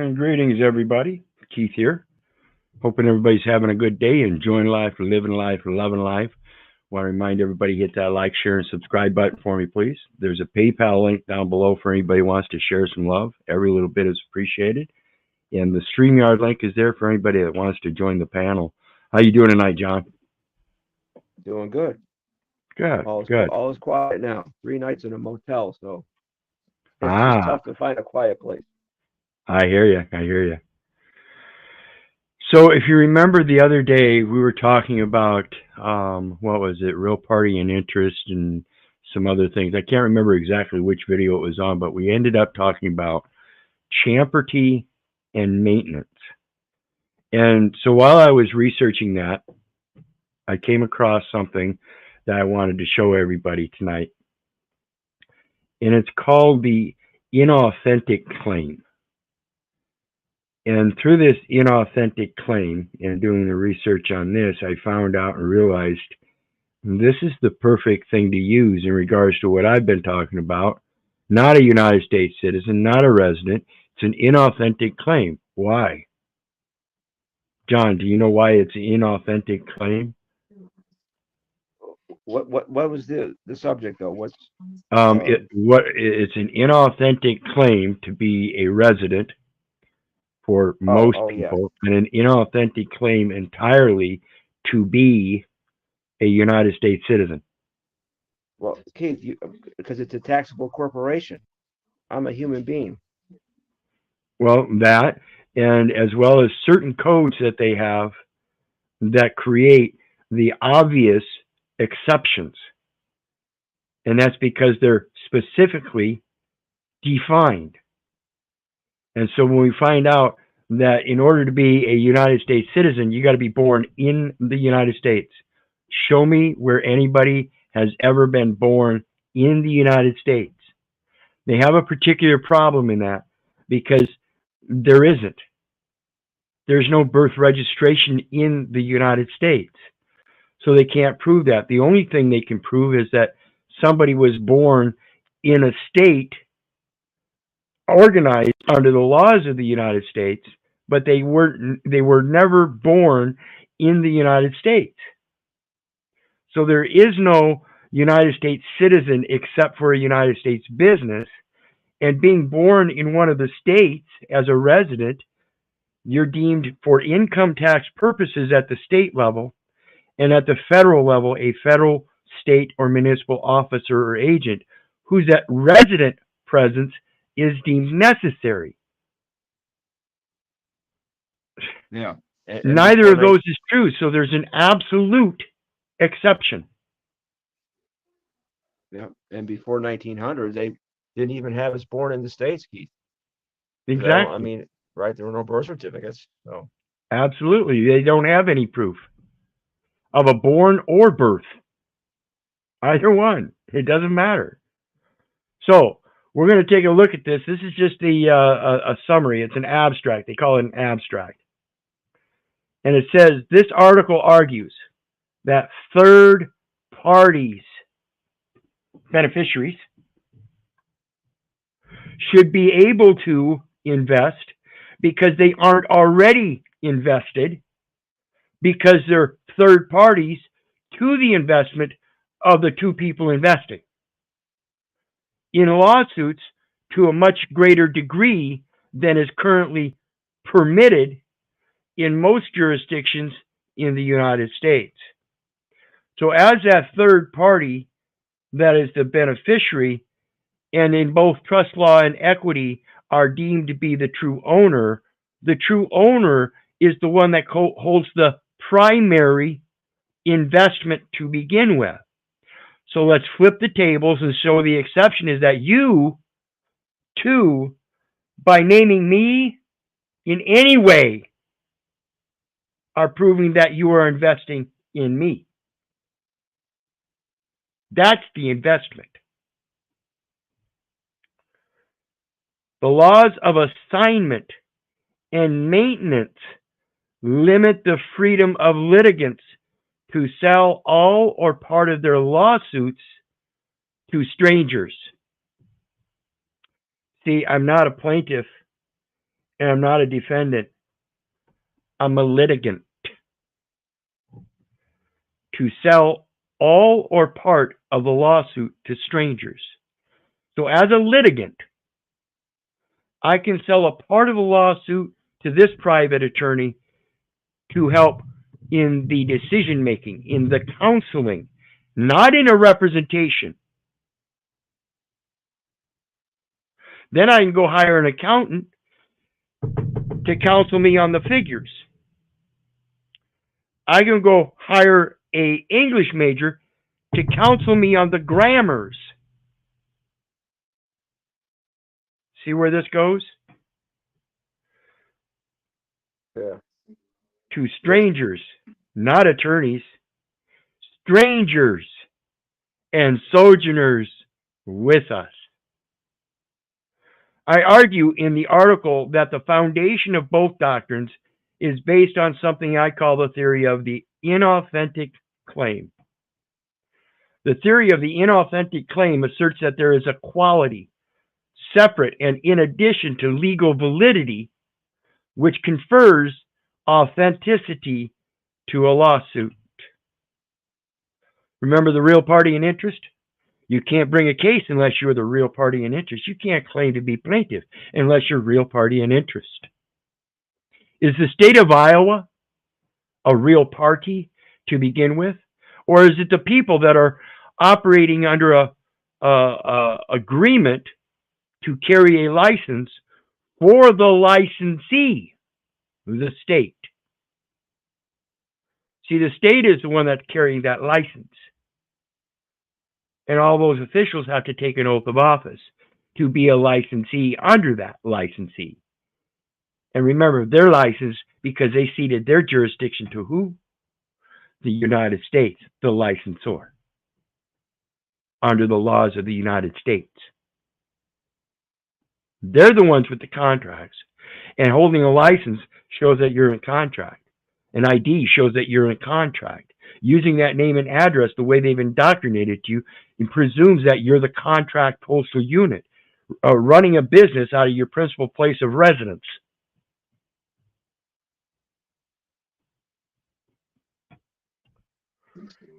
And greetings, everybody. Keith here. Hoping everybody's having a good day, enjoying life, living life, loving life. Want to remind everybody, hit that like, share, and subscribe button for me, please. There's a PayPal link down below for anybody who wants to share some love. Every little bit is appreciated. And the StreamYard link is there for anybody that wants to join the panel. How you doing tonight, John? Doing good. Good, All is quiet now. 3 nights in a motel, so it's just tough to find a quiet place. I hear you. So if you remember the other day, we were talking about, what was it, real party and interest and some other things. I can't remember exactly which video it was on, but we ended up talking about champerty and maintenance. And so while I was researching that, I came across something that I wanted to show everybody tonight. And it's called the inauthentic claim. And through this inauthentic claim and doing the research on this, I found out and realized this is the perfect thing to use in regards to what I've been talking about. Not a United States citizen, not a resident. It's an inauthentic claim. Why? John, do you know why it's an inauthentic claim? What was the subject though? What's it's an inauthentic claim to be a resident for most people, and an inauthentic claim entirely to be a United States citizen. Well, Keith, because it's a taxable corporation. I'm a human being. Well, that, and as well as certain codes that they have that create the obvious exceptions. And that's because they're specifically defined. And so when we find out that in order to be a United States citizen, you got to be born in the United States. Show me where anybody has ever been born in the United States. They have a particular problem in that because there isn't. There's no birth registration in the United States. So they can't prove that. The only thing they can prove is that somebody was born in a state organized under the laws of the United States, but they were never born in the United States. So there is no United States citizen except for a United States business, and being born in one of the states as a resident, you're deemed for income tax purposes at the state level, and at the federal level, a federal, state, or municipal officer or agent whose that resident presence is deemed necessary. Yeah. Neither of those is true, so there's an absolute exception. Yeah, and before 1900, they didn't even have us born in the States, Keith. Exactly. So, I mean, right, there were no birth certificates. So absolutely, they don't have any proof of a born or birth. Either one. It doesn't matter. So we're going to take a look at this. This is just a summary. It's an abstract. They call it an abstract. And it says, this article argues that third parties, beneficiaries, should be able to invest because they aren't already invested, because they're third parties to the investment of the two people investing. In lawsuits to a much greater degree than is currently permitted in most jurisdictions in the United States. So as that third party, that is the beneficiary, and in both trust law and equity are deemed to be the true owner is the one that holds the primary investment to begin with. So let's flip the tables and show the exception is that you, too, by naming me in any way, are proving that you are investing in me. That's the investment. The laws of assignment and maintenance limit the freedom of litigants to sell all or part of their lawsuits to strangers. See, I'm not a plaintiff, and I'm not a defendant. I'm a litigant. To sell all or part of the lawsuit to strangers. So as a litigant, I can sell a part of the lawsuit to this private attorney to help in the decision making, in the counseling, not in a representation. Then I can go hire an accountant to counsel me on the figures. I can go hire an English major to counsel me on the grammars. See where this goes? Yeah. To strangers, not attorneys. Strangers and sojourners with us. I argue in the article that the foundation of both doctrines is based on something I call the theory of the inauthentic claim. The theory of the inauthentic claim asserts that there is a quality, separate and in addition to legal validity, which confers authenticity to a lawsuit. Remember the real party in interest? You can't bring a case unless you're the real party in interest. You can't claim to be plaintiff unless you're real party in interest. Is the state of Iowa a real party to begin with? Or is it the people that are operating under a agreement to carry a license for the licensee, the state? See, the state is the one that's carrying that license. And all those officials have to take an oath of office to be a licensee under that licensee. And remember, they're licensed because they ceded their jurisdiction to who? The United States, the licensor, under the laws of the United States. They're the ones with the contracts. And holding a license shows that you're in contract. An ID shows that you're in contract. Using that name and address the way they've indoctrinated you, it presumes that you're the contract postal unit, running a business out of your principal place of residence.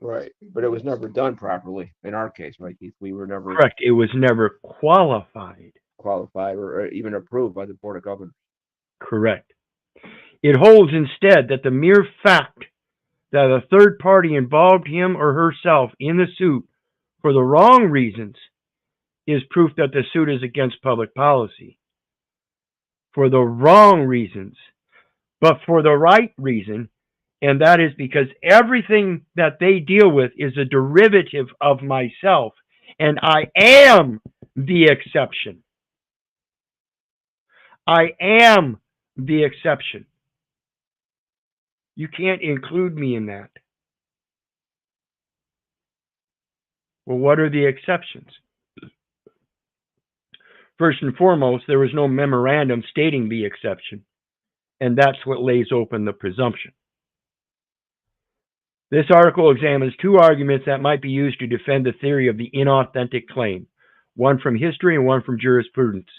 Right, but it was never done properly in our case, right, Keith? We were never Correct. It was never qualified. qualified or even approved by the Board of Governors. Correct. It holds instead that the mere fact that a third party involved him or herself in the suit for the wrong reasons is proof that the suit is against public policy. For the wrong reasons, but for the right reason, and that is because everything that they deal with is a derivative of myself, and I am the exception. I am the exception. You can't include me in that. Well, what are the exceptions? First and foremost, there was no memorandum stating the exception, and that's what lays open the presumption. This article examines two arguments that might be used to defend the theory of the inauthentic claim, one from history and one from jurisprudence.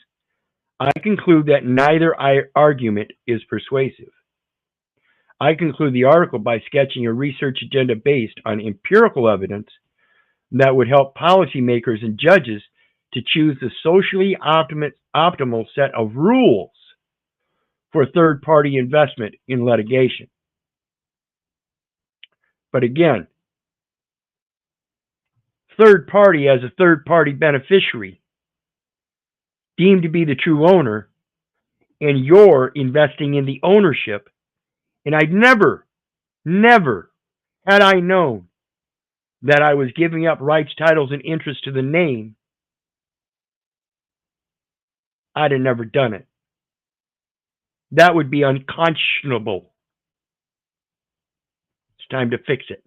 I conclude that neither argument is persuasive. I conclude the article by sketching a research agenda based on empirical evidence that would help policymakers and judges to choose the socially optimal set of rules for third-party investment in litigation. But again, third party as a third-party beneficiary deemed to be the true owner, and you're investing in the ownership. And I'd never had I known that I was giving up rights, titles, and interests to the name, I'd have never done it. That would be unconscionable. It's time to fix it.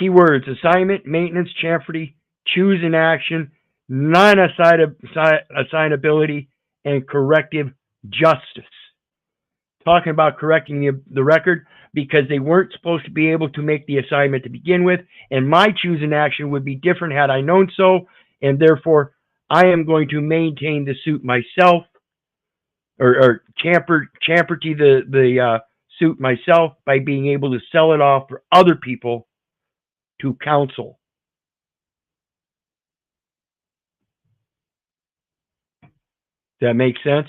Keywords: assignment, maintenance, chamferty, choose in action, non-assignability, and corrective justice. Talking about correcting the record because they weren't supposed to be able to make the assignment to begin with, and my choose in action would be different had I known so, and therefore I am going to maintain the suit myself or champerty the suit myself by being able to sell it off for other people to counsel. Does that make sense?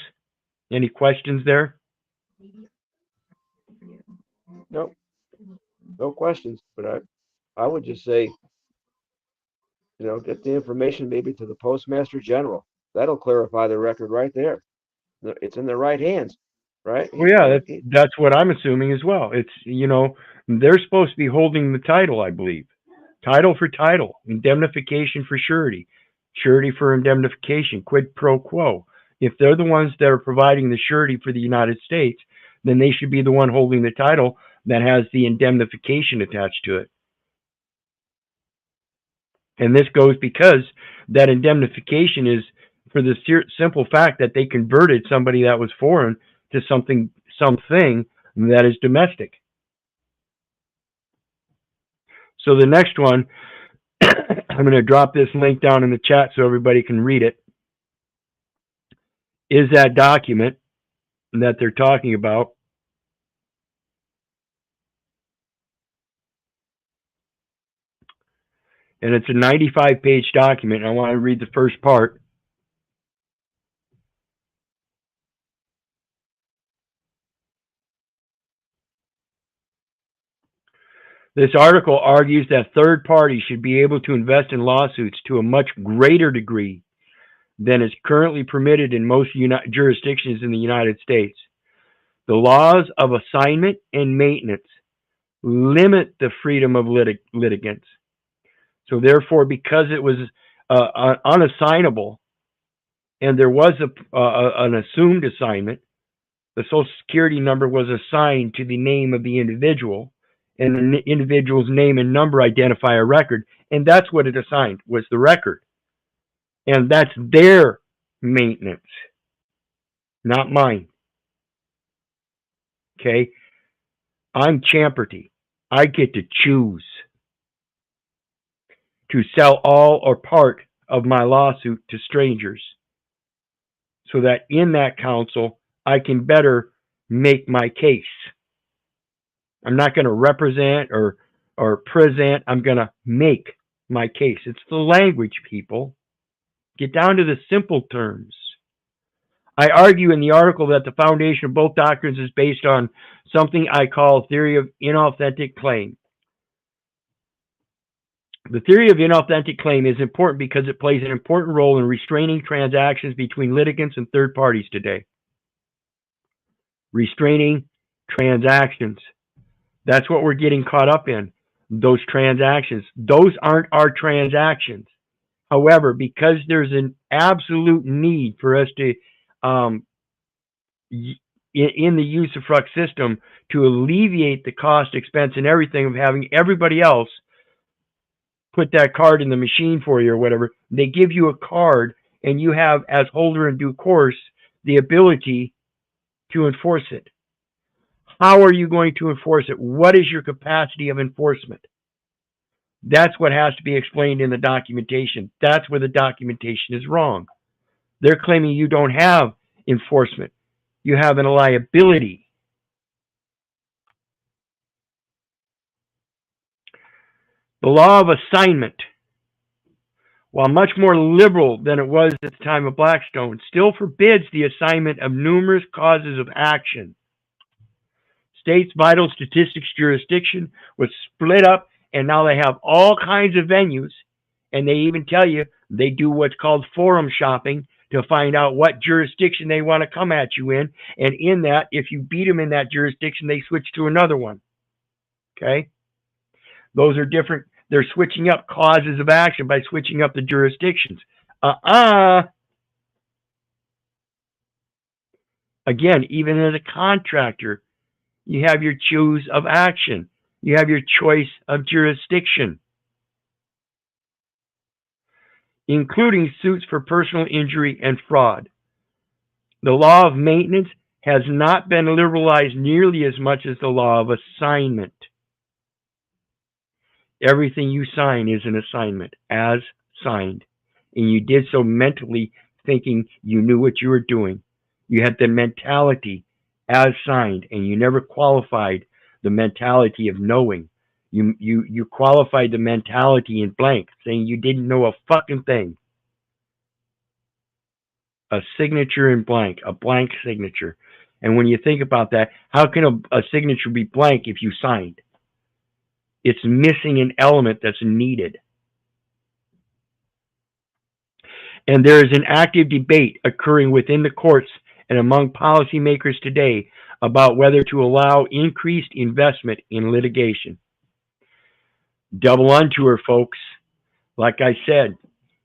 Any questions there? Nope, no questions. But I would just say, get the information maybe to the Postmaster General. That'll clarify the record right there. It's in the right hands, right? Well, yeah, that's what I'm assuming as well. It's, they're supposed to be holding the title, I believe. Title for title, indemnification for surety, surety for indemnification, quid pro quo. If they're the ones that are providing the surety for the United States, then they should be the one holding the title that has the indemnification attached to it. And this goes because that indemnification is for the simple fact that they converted somebody that was foreign to something that is domestic. So the next one, I'm going to drop this link down in the chat so everybody can read it, is that document that they're talking about. And it's a 95-page document. I want to read the first part. This article argues that third parties should be able to invest in lawsuits to a much greater degree than is currently permitted in most jurisdictions in the United States. The laws of assignment and maintenance limit the freedom of litigants. So therefore, because it was unassignable and there was an assumed assignment, the Social Security number was assigned to the name of the individual, and the individual's name and number identify a record, and that's what it assigned, was the record. And that's their maintenance, not mine. Okay? I'm Champerty. I get to choose to sell all or part of my lawsuit to strangers so that in that counsel, I can better make my case. I'm not going to represent or present. I'm going to make my case. It's the language, people. Get down to the simple terms. I argue in the article that the foundation of both doctrines is based on something I call theory of inauthentic claim. The theory of inauthentic claim is important because it plays an important role in restraining transactions between litigants and third parties today. Restraining transactions. That's what we're getting caught up in, those transactions. Those aren't our transactions. However, because there's an absolute need for us to, in the usufruct system, to alleviate the cost, expense, and everything of having everybody else put that card in the machine for you or whatever, they give you a card and you have, as holder in due course, the ability to enforce it. How are you going to enforce it? What is your capacity of enforcement? That's what has to be explained in the documentation. That's where the documentation is wrong. They're claiming you don't have enforcement. You have a liability. The law of assignment, while much more liberal than it was at the time of Blackstone, still forbids the assignment of numerous causes of action. States' vital statistics jurisdiction was split up, and now they have all kinds of venues, and they even tell you they do what's called forum shopping to find out what jurisdiction they want to come at you in, and in that, if you beat them in that jurisdiction, they switch to another one. Okay? Those are different. They're switching up causes of action by switching up the jurisdictions. Again, even as a contractor, you have your choose of action. You have your choice of jurisdiction, including suits for personal injury and fraud. The law of maintenance has not been liberalized nearly as much as the law of assignment. Everything you sign is an assignment, as signed. And you did so mentally thinking you knew what you were doing. You had the mentality as signed, and you never qualified the mentality of knowing. You qualified the mentality in blank, saying you didn't know a fucking thing. A signature in blank, a blank signature. And when you think about that, how can a signature be blank if you signed? It's missing an element that's needed. And there is an active debate occurring within the courts and among policymakers today about whether to allow increased investment in litigation. Double onto her, folks. Like I said,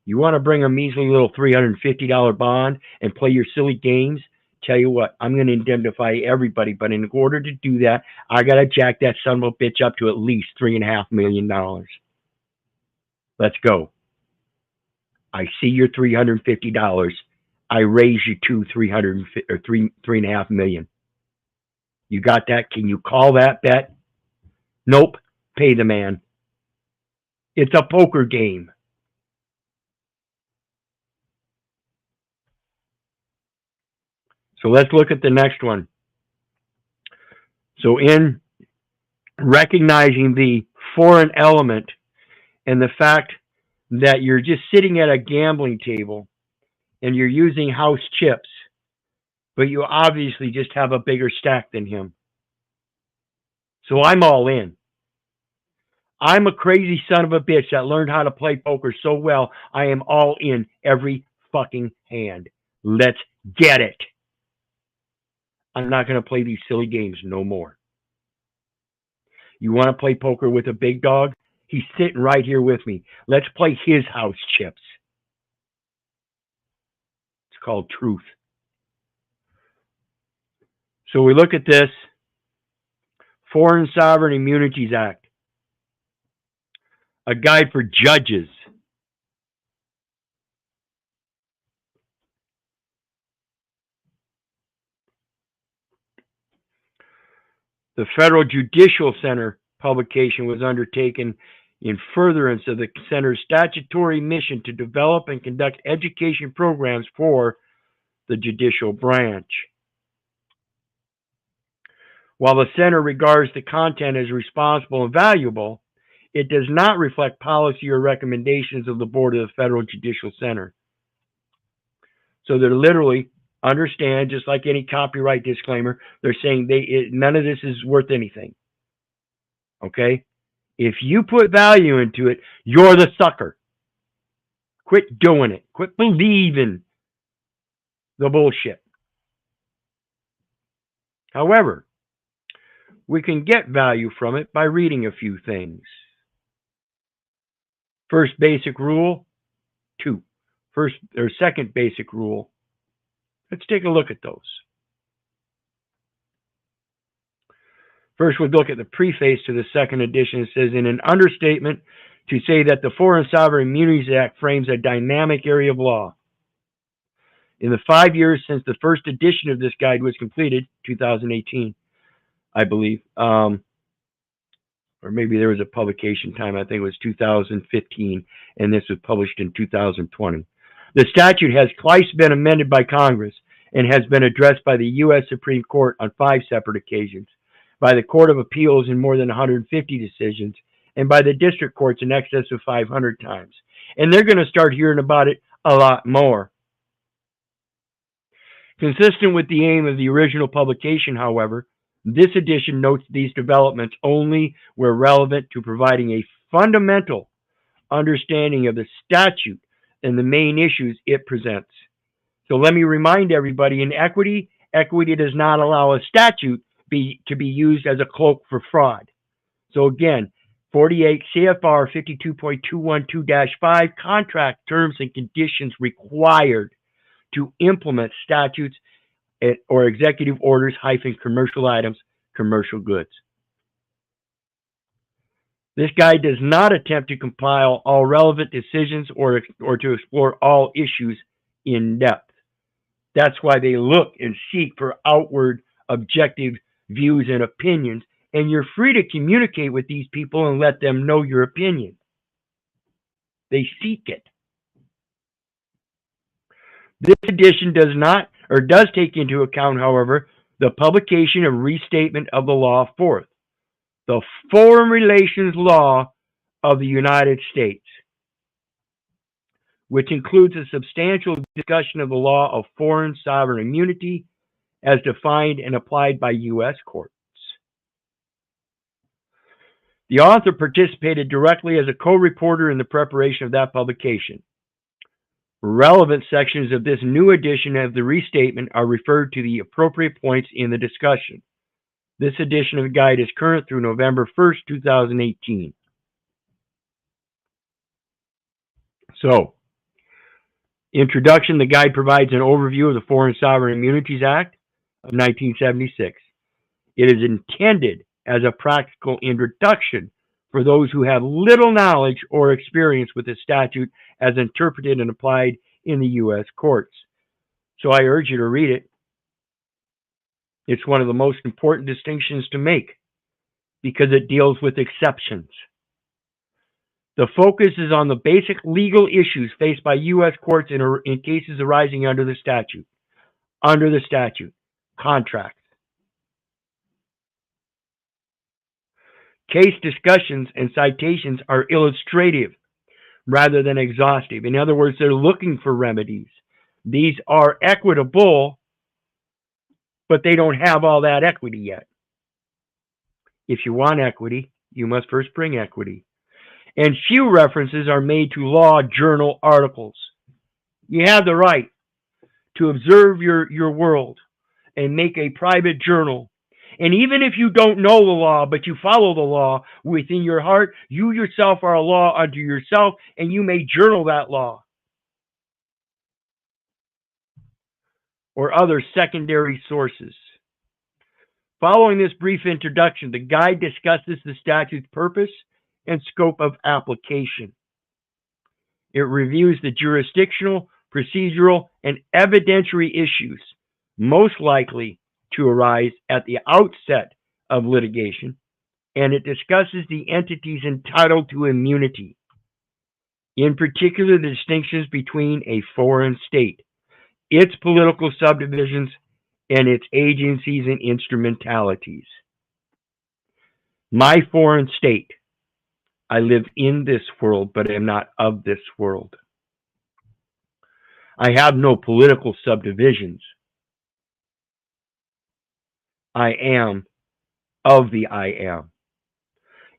you want to bring a measly little $350 bond and play your silly games? Tell you what, I'm going to indemnify everybody, but in order to do that, I got to jack that son of a bitch up to at least $3.5 million. Let's go. I see your $350. I raise you to $3.5 million. You got that? Can you call that bet? Nope. Pay the man. It's a poker game. So let's look at the next one. So in recognizing the foreign element and the fact that you're just sitting at a gambling table and you're using house chips, but you obviously just have a bigger stack than him. So I'm all in. I'm a crazy son of a bitch that learned how to play poker so well, I am all in every fucking hand. Let's get it. I'm not going to play these silly games no more. You want to play poker with a big dog? He's sitting right here with me. Let's play his house chips. It's called truth. So we look at this Foreign Sovereign Immunities Act, a guide for judges. The Federal Judicial Center publication was undertaken in furtherance of the center's statutory mission to develop and conduct education programs for the judicial branch. While the center regards the content as responsible and valuable, it does not reflect policy or recommendations of the board of the Federal Judicial Center. So they're literally, understand, just like any copyright disclaimer, they're saying none of this is worth anything. Okay? If you put value into it, you're the sucker. Quit doing it. Quit believing the bullshit. However, we can get value from it by reading a few things. First basic rule, second basic rule. Let's take a look at those. First, we'll look at the preface to the second edition. It says, in an understatement, to say that the Foreign Sovereign Immunities Act frames a dynamic area of law. In the 5 years since the first edition of this guide was completed, 2018, I believe, or maybe there was a publication time, I think it was 2015, and this was published in 2020. The statute has twice been amended by Congress and has been addressed by the U.S. Supreme Court on 5 separate occasions, by the Court of Appeals in more than 150 decisions, and by the district courts in excess of 500 times. And they're going to start hearing about it a lot more. Consistent with the aim of the original publication, however, this edition notes these developments only where relevant to providing a fundamental understanding of the statute and the main issues it presents. So let me remind everybody, in equity does not allow a statute to be used as a cloak for fraud. So again, 48 CFR 52.212-5, contract terms and conditions required to implement statutes or executive orders - commercial items, commercial goods. This guide does not attempt to compile all relevant decisions or to explore all issues in depth. That's why they look and seek for outward objective views and opinions, and you're free to communicate with these people and let them know your opinion. They seek it. This edition does not, or does take into account, however, the publication of restatement of the law fourth, the Foreign Relations Law of the United States, which includes a substantial discussion of the law of foreign sovereign immunity as defined and applied by U.S. courts. The author participated directly as a co-reporter in the preparation of that publication. Relevant sections of this new edition of the restatement are referred to the appropriate points in the discussion. This edition of the guide is current through November 1st, 2018. So, introduction, the guide provides an overview of the Foreign Sovereign Immunities Act of 1976. It is intended as a practical introduction for those who have little knowledge or experience with the statute as interpreted and applied in the U.S. courts. So I urge you to read it. It's one of the most important distinctions to make because it deals with exceptions. The focus is on the basic legal issues faced by U.S. courts in cases arising under the statute. Under the statute, contracts. Case discussions and citations are illustrative rather than exhaustive. In other words, they're looking for remedies. These are equitable, but they don't have all that equity yet. If you want equity, you must first bring equity. And few references are made to law journal articles. You have the right to observe your world and make a private journal. And even if you don't know the law, but you follow the law within your heart, you yourself are a law unto yourself, and you may journal that law. Or other secondary sources. Following this brief introduction, the guide discusses the statute's purpose and scope of application. It reviews the jurisdictional, procedural, and evidentiary issues most likely to arise at the outset of litigation, and it discusses the entities entitled to immunity, in particular the distinctions between a foreign state, its political subdivisions, and its agencies and instrumentalities. My foreign state. I live in this world, but am not of this world. I have no political subdivisions. I am of the I am.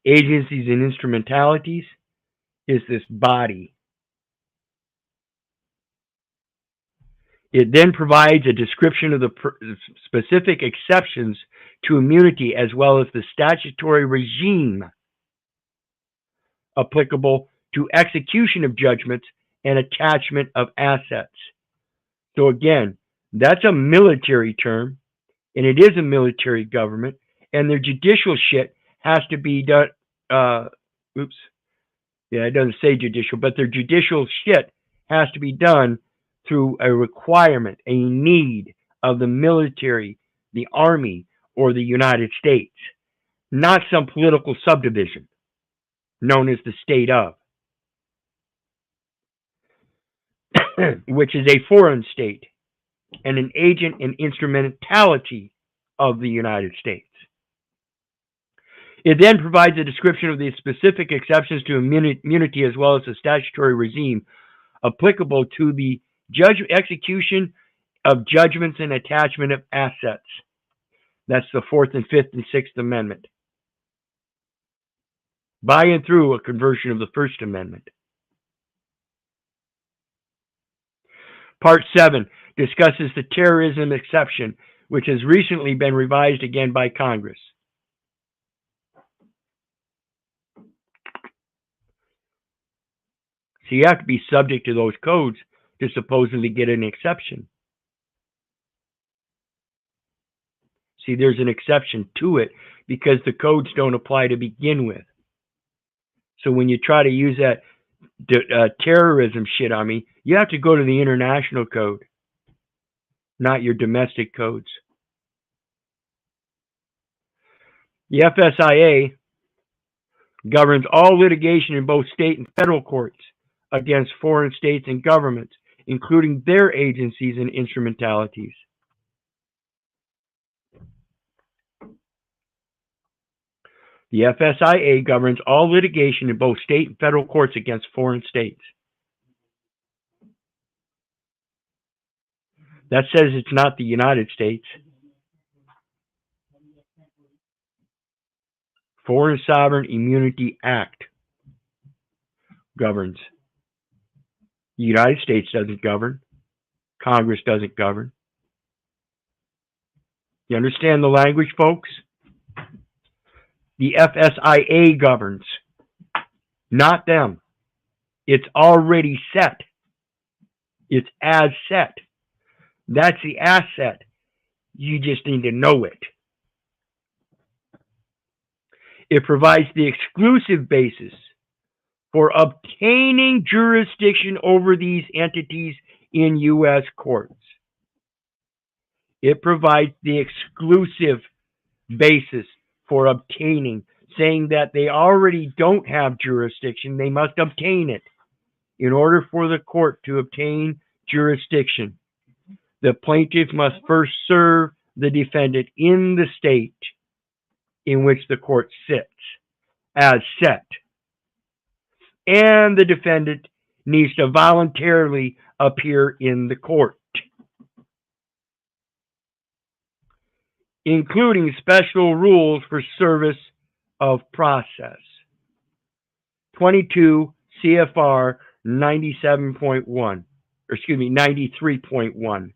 Agencies and instrumentalities is this body. It then provides a description of the specific exceptions to immunity as well as the statutory regime applicable to execution of judgments and attachment of assets. So again, that's a military term, and it is a military government, and their judicial shit has to be done, it doesn't say judicial, but their judicial shit has to be done through a requirement, a need of the military, the army, or the United States, not some political subdivision known as the state of, which is a foreign state and an agent and instrumentality of the United States. It then provides a description of the specific exceptions to immunity as well as the statutory regime applicable to the execution of judgments and attachment of assets. That's the 4th and 5th and 6th Amendment. By and through a conversion of the First Amendment. Part 7 discusses the terrorism exception, which has recently been revised again by Congress. So you have to be subject to those codes to supposedly get an exception. See, there's an exception to it because the codes don't apply to begin with. So when you try to use that terrorism shit on me, you have to go to the international code, not your domestic codes. The FSIA governs all litigation in both state and federal courts against foreign states and governments including their agencies and instrumentalities. The FSIA governs all litigation in both state and federal courts against foreign states. That says it's not the United States. Foreign Sovereign Immunity Act governs. The United States doesn't govern. Congress doesn't govern. You understand the language, folks? The FSIA governs, not them. It's already set. It's as set. That's the asset. You just need to know it. It provides the exclusive basis for obtaining jurisdiction over these entities in U.S. courts. It provides the exclusive basis for obtaining, saying that they already don't have jurisdiction, they must obtain it. In order for the court to obtain jurisdiction, the plaintiff must first serve the defendant in the state in which the court sits, as set. And the defendant needs to voluntarily appear in the court, including special rules for service of process. 22 CFR 97.1, 93.1,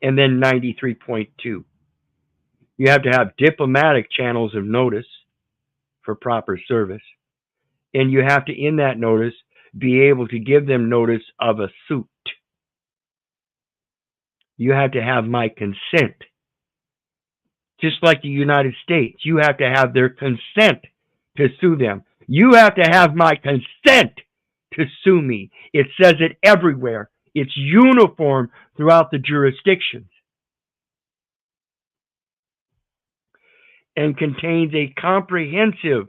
and then 93.2. You have to have diplomatic channels of notice for proper service. And you have to, in that notice, be able to give them notice of a suit. You have to have my consent. Just like the United States, you have to have their consent to sue them. You have to have my consent to sue me. It says it everywhere. It's uniform throughout the jurisdictions. And contains a comprehensive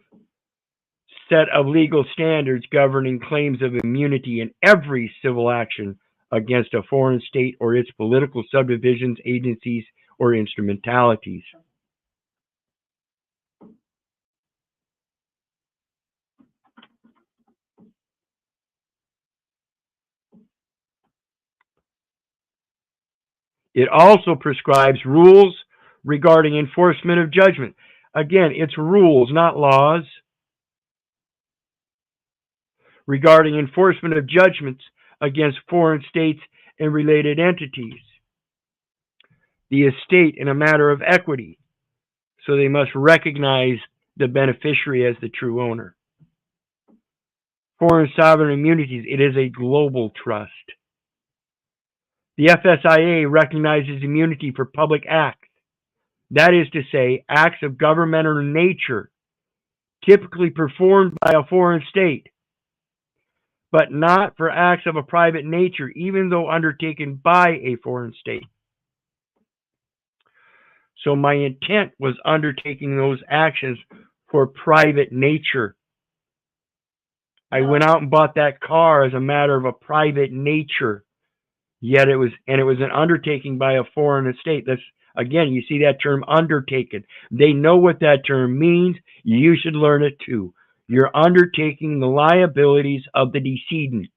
set of legal standards governing claims of immunity in every civil action against a foreign state or its political subdivisions, agencies, or instrumentalities. It also prescribes rules regarding enforcement of judgment. Again, it's rules, not laws. Regarding enforcement of judgments against foreign states and related entities. The estate in a matter of equity, so they must recognize the beneficiary as the true owner. Foreign sovereign immunities, it is a global trust. The FSIA recognizes immunity for public acts. That is to say, acts of governmental nature, typically performed by a foreign state, but not for acts of a private nature, even though undertaken by a foreign state. So my intent was undertaking those actions for private nature. I went out and bought that car as a matter of a private nature. Yet it was an undertaking by a foreign estate. That's, again, you see that term undertaken. They know what that term means. You should learn it too. You're undertaking the liabilities of the decedent.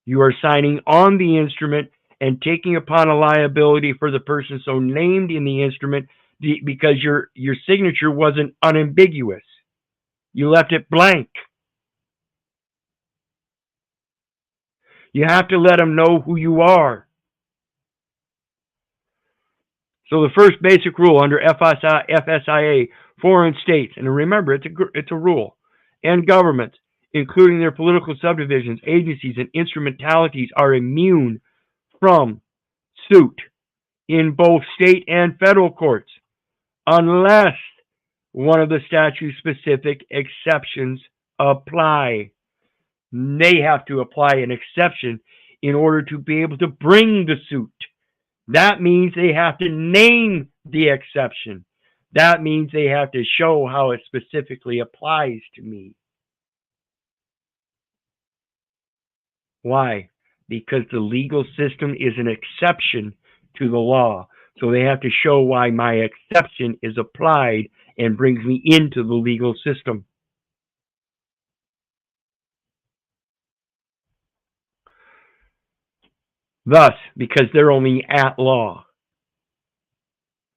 You are signing on the instrument and taking upon a liability for the person so named in the instrument because your signature wasn't unambiguous. You left it blank. You have to let them know who you are. So the first basic rule under FSIA, foreign states, and remember, it's a rule, and governments, including their political subdivisions, agencies, and instrumentalities, are immune from suit in both state and federal courts, unless one of the statute-specific exceptions apply. They have to apply an exception in order to be able to bring the suit. That means they have to name the exception. That means they have to show how it specifically applies to me. Why? Because the legal system is an exception to the law. So they have to show why my exception is applied and brings me into the legal system. Thus, because they're only at law.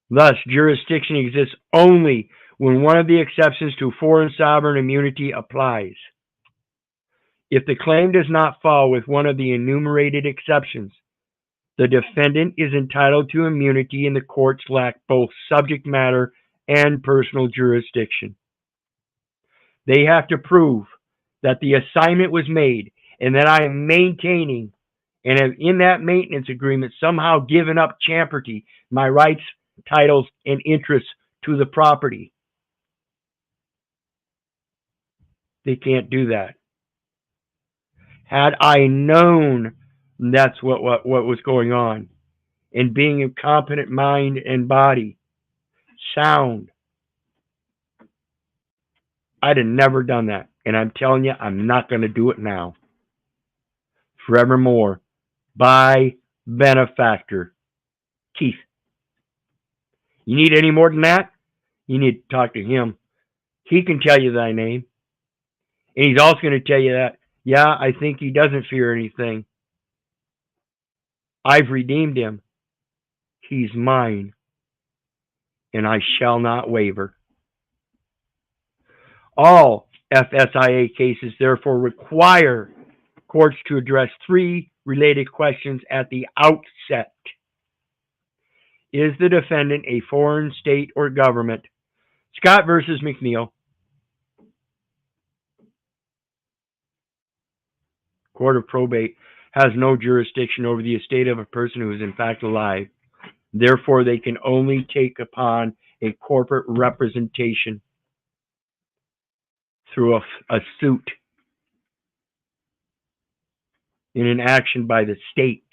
Thus, jurisdiction exists only when one of the exceptions to foreign sovereign immunity applies. If the claim does not fall with one of the enumerated exceptions, the defendant is entitled to immunity and the courts lack both subject matter and personal jurisdiction. They have to prove that the assignment was made and that I am maintaining and have in that maintenance agreement somehow given up champerty, my rights, titles, and interests to the property. They can't do that. Had I known that's what was going on, and being a competent mind and body, sound, I'd have never done that. And I'm telling you, I'm not going to do it now. Forevermore. By Benefactor. Keith. You need any more than that? You need to talk to him. He can tell you thy name. And he's also going to tell you that, yeah, I think he doesn't fear anything. I've redeemed him. He's mine. And I shall not waver. All FSIA cases therefore require courts to address three related questions at the outset. Is the defendant a foreign state or government? Scott versus McNeil. Court of probate has no jurisdiction over the estate of a person who is in fact alive. Therefore, they can only take upon a corporate representation through a suit in an action by the state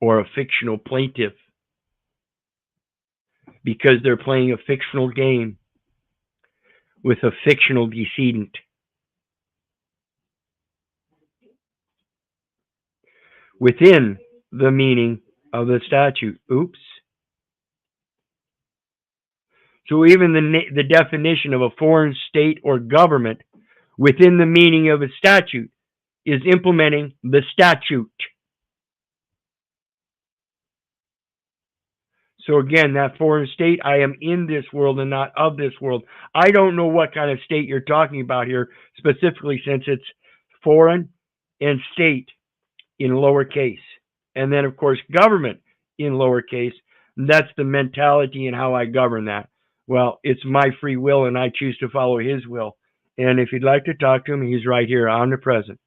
or a fictional plaintiff, because they're playing a fictional game with a fictional decedent. Within the meaning of the statute. Oops. So even the definition of a foreign state or government within the meaning of a statute is implementing the statute. So again, that foreign state, I am in this world and not of this world. I don't know what kind of state you're talking about here specifically, since it's foreign and state in lowercase. And then, of course, government in lowercase. That's the mentality and how I govern that. Well, it's my free will and I choose to follow his will. And if you'd like to talk to him, he's right here, omnipresent.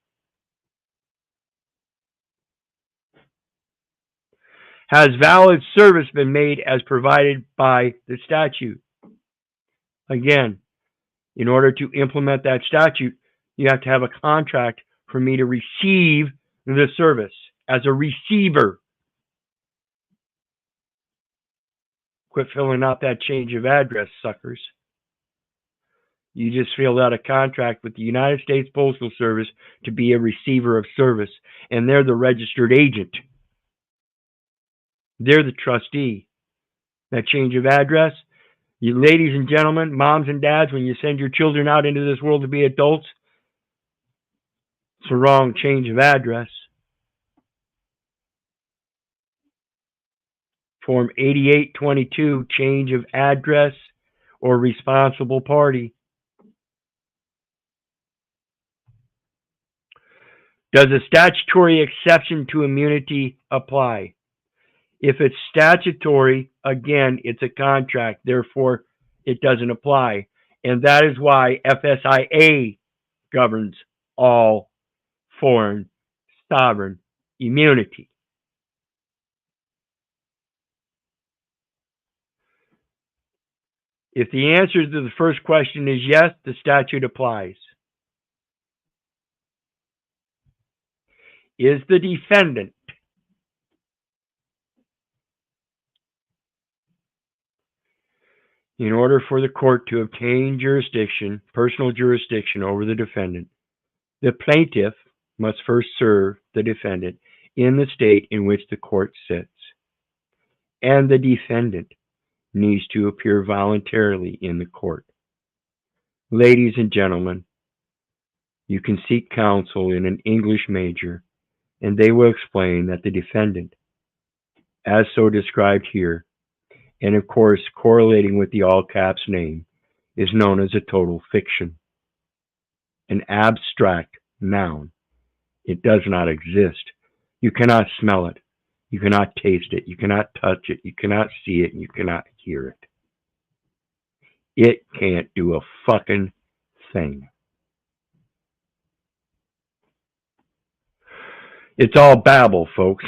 Has valid service been made as provided by the statute? Again, in order to implement that statute, you have to have a contract for me to receive the service as a receiver. Quit filling out that change of address, suckers. You just filled out a contract with the United States Postal Service to be a receiver of service, and they're the registered agent. They're the trustee. That change of address, you ladies and gentlemen, moms and dads, when you send your children out into this world to be adults, it's the wrong change of address. Form 8822, change of address or responsible party. Does a statutory exception to immunity apply? If it's statutory, again, it's a contract. Therefore, it doesn't apply. And that is why FSIA governs all foreign sovereign immunity. If the answer to the first question is yes, the statute applies. Is the defendant in order for the court to obtain jurisdiction, personal jurisdiction over the defendant, The plaintiff must first serve the defendant in the state in which the court sits, and the defendant needs to appear voluntarily in the court. Ladies and gentlemen, you can seek counsel in an English major, and they will explain that the defendant, as so described here, and of course correlating with the all caps name, is known as a total fiction, an abstract noun. It does not exist. You cannot smell it. You cannot taste it. You cannot touch it. You cannot see it. You cannot hear it. It can't do a fucking thing. It's all babble, folks.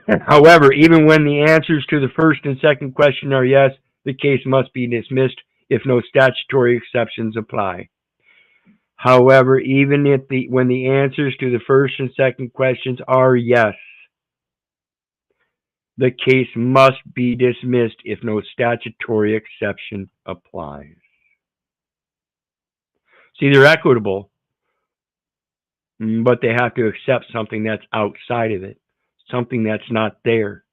However, even when the answers to the first and second question are yes, the case must be dismissed if no statutory exceptions apply. However, even if when the answers to the first and second questions are yes, the case must be dismissed if no statutory exception applies. See, they're equitable, but they have to accept something that's outside of it, something that's not there.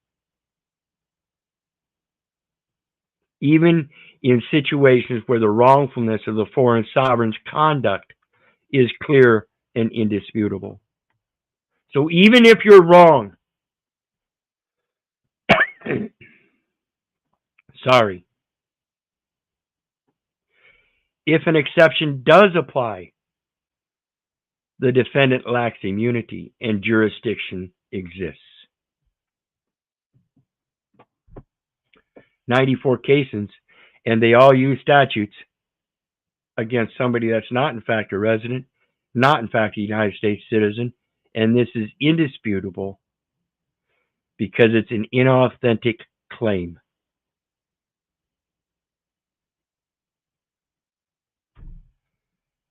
Even in situations where the wrongfulness of the foreign sovereign's conduct is clear and indisputable. So even if you're wrong, sorry, if an exception does apply, the defendant lacks immunity and jurisdiction exists. 94 cases, and they all use statutes against somebody that's not in fact a resident, not in fact a United States citizen, and this is indisputable because it's an inauthentic claim.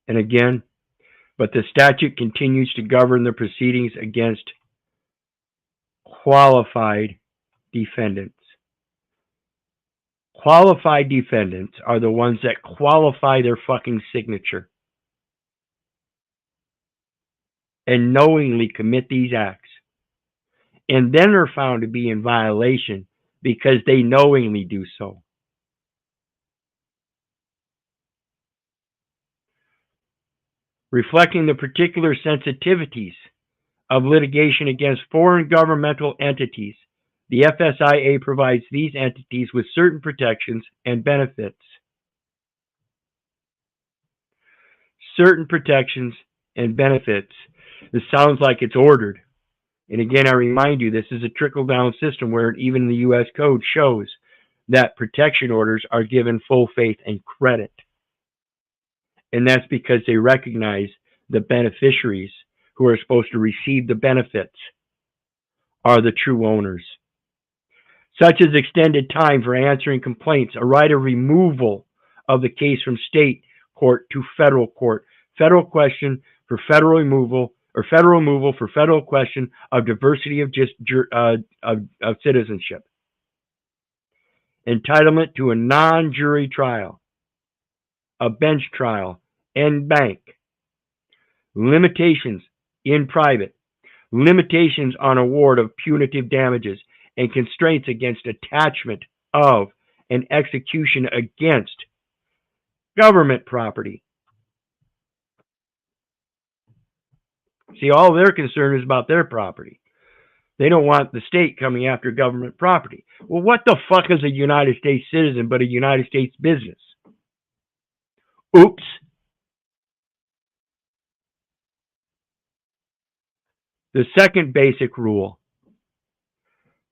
And again, but the statute continues to govern the proceedings against qualified defendants. Qualified defendants are the ones that qualify their fucking signature and knowingly commit these acts, and then are found to be in violation because they knowingly do so. Reflecting the particular sensitivities of litigation against foreign governmental entities, the FSIA provides these entities with certain protections and benefits. Certain protections and benefits. This sounds like it's ordered. And again, I remind you, this is a trickle-down system where even the U.S. Code shows that protection orders are given full faith and credit. And that's because they recognize the beneficiaries who are supposed to receive the benefits are the true owners. Such as extended time for answering complaints, a right of removal of the case from state court to federal court, federal question for federal removal, or federal removal for federal question of diversity of citizenship, entitlement to a non-jury trial, a bench trial, en banc, limitations in private, limitations on award of punitive damages, and constraints against attachment of and execution against government property. See, all their concern is about their property. They don't want the state coming after government property. Well, what the fuck is a United States citizen but a United States business? Oops. The second basic rule.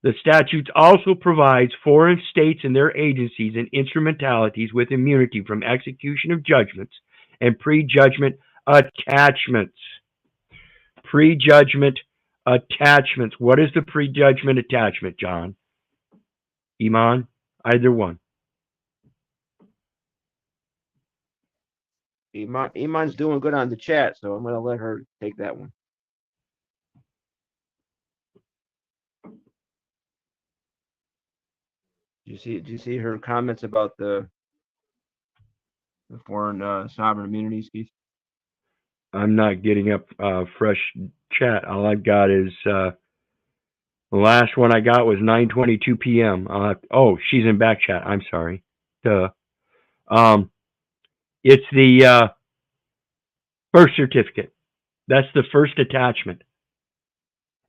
The statute also provides foreign states and their agencies and instrumentalities with immunity from execution of judgments and prejudgment attachments. Prejudgment attachments. What is the prejudgment attachment, John? Iman? Either one. Iman's doing good on the chat, so I'm going to let her take that one. Did you see her comments about the foreign sovereign immunities, Keith? I'm not getting up fresh chat. All I've got is the last one I got was 9:22 p.m. Oh, she's in back chat. I'm sorry. Duh. It's the birth certificate. That's the first attachment.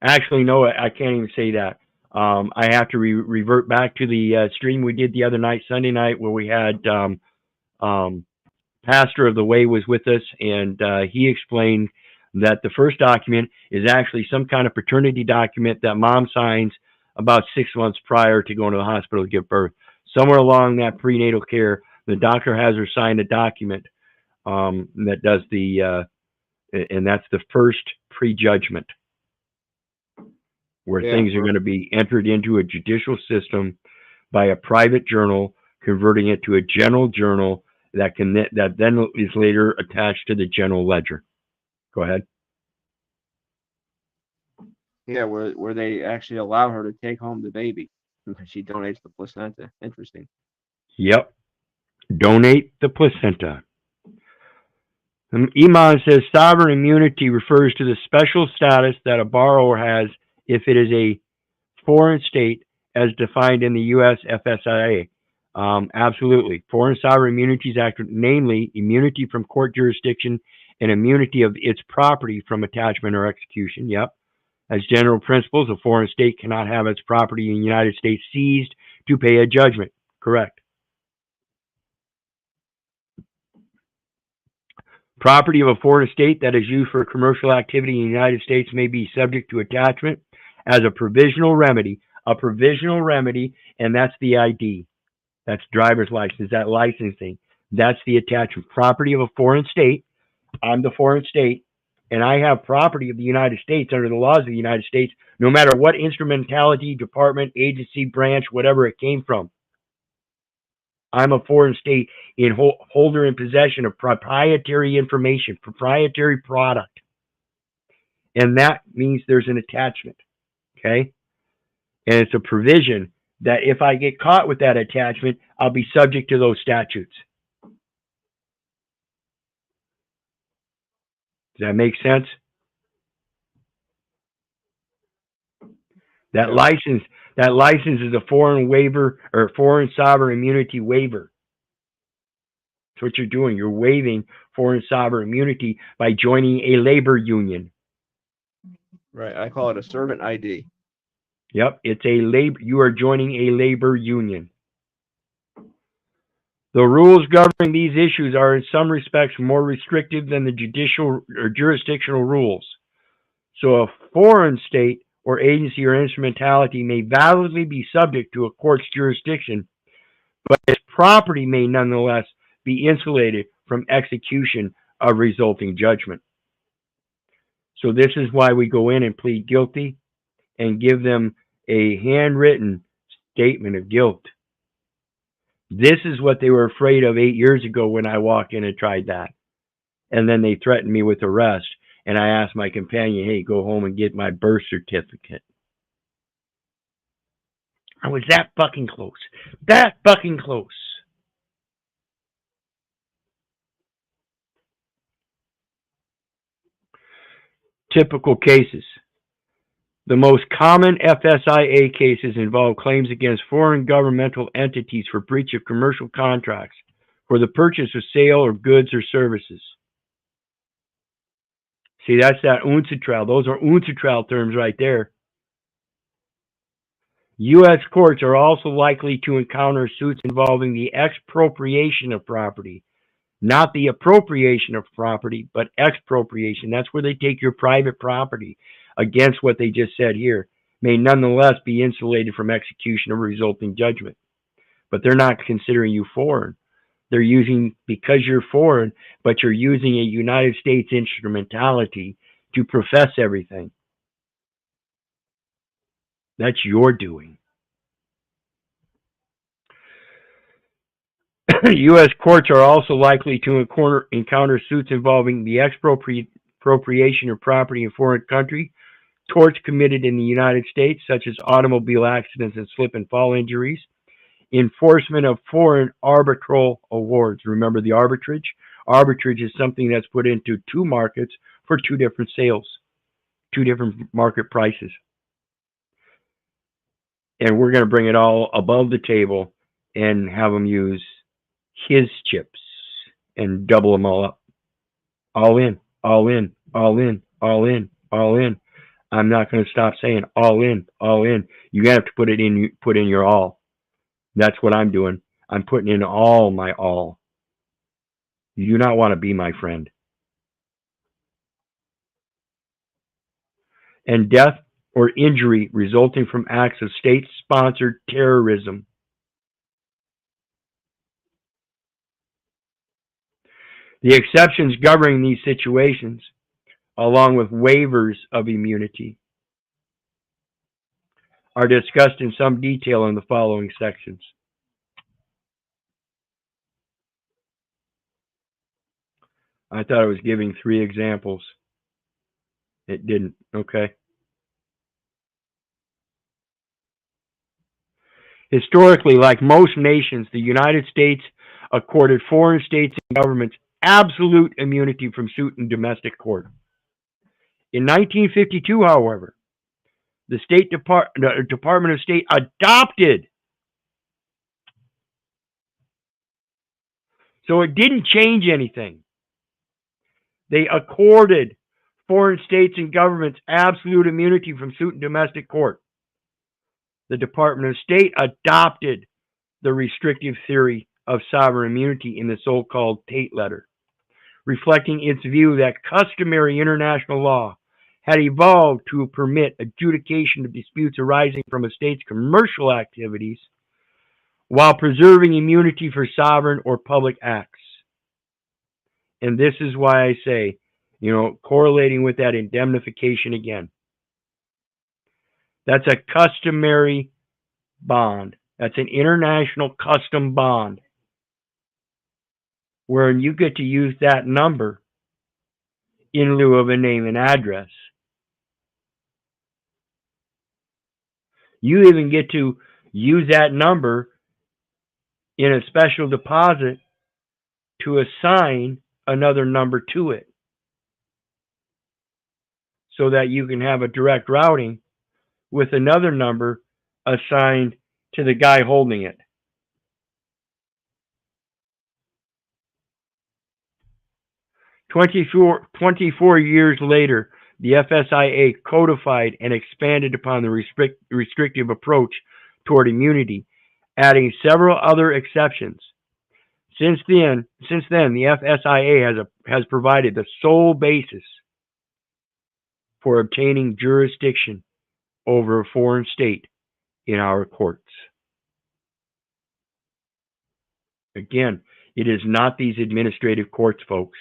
Actually, no, I can't even say that. I have to revert back to the stream we did the other night, Sunday night, where we had Pastor of the Way was with us, and he explained that the first document is actually some kind of paternity document that mom signs about 6 months prior to going to the hospital to give birth. Somewhere along that prenatal care, the doctor has her sign a document that does and that's the first prejudgment, where things are going to be entered into a judicial system by a private journal, converting it to a general journal that then is later attached to the general ledger. Go ahead. Yeah, where they actually allow her to take home the baby. She donates the placenta. Interesting. Yep. Donate the placenta. Iman says sovereign immunity refers to the special status that a borrower has if it is a foreign state as defined in the U.S. FSIA. Absolutely. Foreign Sovereign Immunities Act, namely immunity from court jurisdiction and immunity of its property from attachment or execution. Yep. As general principles, a foreign state cannot have its property in the United States seized to pay a judgment. Correct. Property of a foreign state that is used for commercial activity in the United States may be subject to attachment as a provisional remedy. A provisional remedy, and that's the ID. That's driver's license, that licensing. That's the attachment. Property of a foreign state. I'm the foreign state, and I have property of the United States under the laws of the United States, no matter what instrumentality, department, agency, branch, whatever it came from. I'm a foreign state in holder in possession of proprietary information, proprietary product. And that means there's an attachment, okay? And it's a provision that if I get caught with that attachment, I'll be subject to those statutes. Does that make sense? That license is a foreign waiver or foreign sovereign immunity waiver. That's what you're doing. You're waiving foreign sovereign immunity by joining a labor union. Right. I call it a servant ID. Yep, it's a labor. You are joining a labor union. The rules governing these issues are in some respects more restrictive than the judicial or jurisdictional rules. So a foreign state or agency or instrumentality may validly be subject to a court's jurisdiction, but its property may nonetheless be insulated from execution of resulting judgment. So this is why we go in and plead guilty and give them a handwritten statement of guilt. This is what they were afraid of 8 years ago when I walked in and tried that. And then they threatened me with arrest. And I asked my companion, hey, go home and get my birth certificate. I was that fucking close. That fucking close. Typical cases. The most common FSIA cases involve claims against foreign governmental entities for breach of commercial contracts for the purchase or sale of goods or services. See, that's that UNCTRAL. Those are UNCTRAL terms right there. U.S. courts are also likely to encounter suits involving the expropriation of property. Not the appropriation of property, but expropriation. That's where they take your private property against what they just said here, may nonetheless be insulated from execution or resulting judgment. But they're not considering you foreign. They're using, because you're foreign, but you're using a United States instrumentality to profess everything. That's your doing. U.S. courts are also likely to encounter suits involving the expropriation of property in a foreign country, torts committed in the United States, such as automobile accidents and slip and fall injuries, enforcement of foreign arbitral awards. Remember the arbitrage? Arbitrage is something that's put into two markets for two different sales, two different market prices. And we're going to bring it all above the table and have them use his chips and double them all up. All in, all in, all in, all in, all in. I'm not going to stop saying all in, all in. You have to put in your all. That's what I'm doing. I'm putting in all my all. You do not want to be my friend. And death or injury resulting from acts of state-sponsored terrorism. The exceptions governing these situations, along with waivers of immunity, are discussed in some detail in the following sections. I thought I was giving 3 examples. It didn't. Okay. Historically, like most nations, the United States accorded foreign states and governments absolute immunity from suit in domestic court. In 1952, however, the Department of State adopted. So it didn't change anything. They accorded foreign states and governments absolute immunity from suit in domestic court. The Department of State adopted the restrictive theory of sovereign immunity in the so-called Tate Letter, reflecting its view that customary international law had evolved to permit adjudication of disputes arising from a state's commercial activities while preserving immunity for sovereign or public acts. And this is why I say, correlating with that indemnification again. That's a customary bond. That's an international custom bond where you get to use that number in lieu of a name and address. You even get to use that number in a special deposit to assign another number to it so that you can have a direct routing with another number assigned to the guy holding it. Twenty-four years later, the FSIA codified and expanded upon the restrictive approach toward immunity, adding several other exceptions. Since then, the FSIA has provided the sole basis for obtaining jurisdiction over a foreign state in our courts. Again, it is not these administrative courts, folks.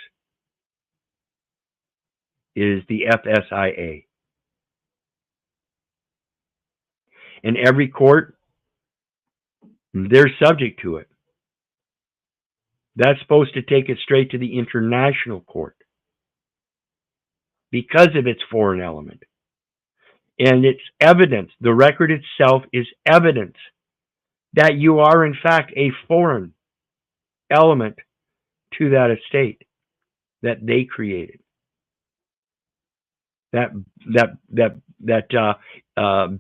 It is the FSIA. And every court, they're subject to it. That's supposed to take it straight to the international court because of its foreign element. And it's evidence, the record itself is evidence that you are in fact a foreign element to that estate that they created. That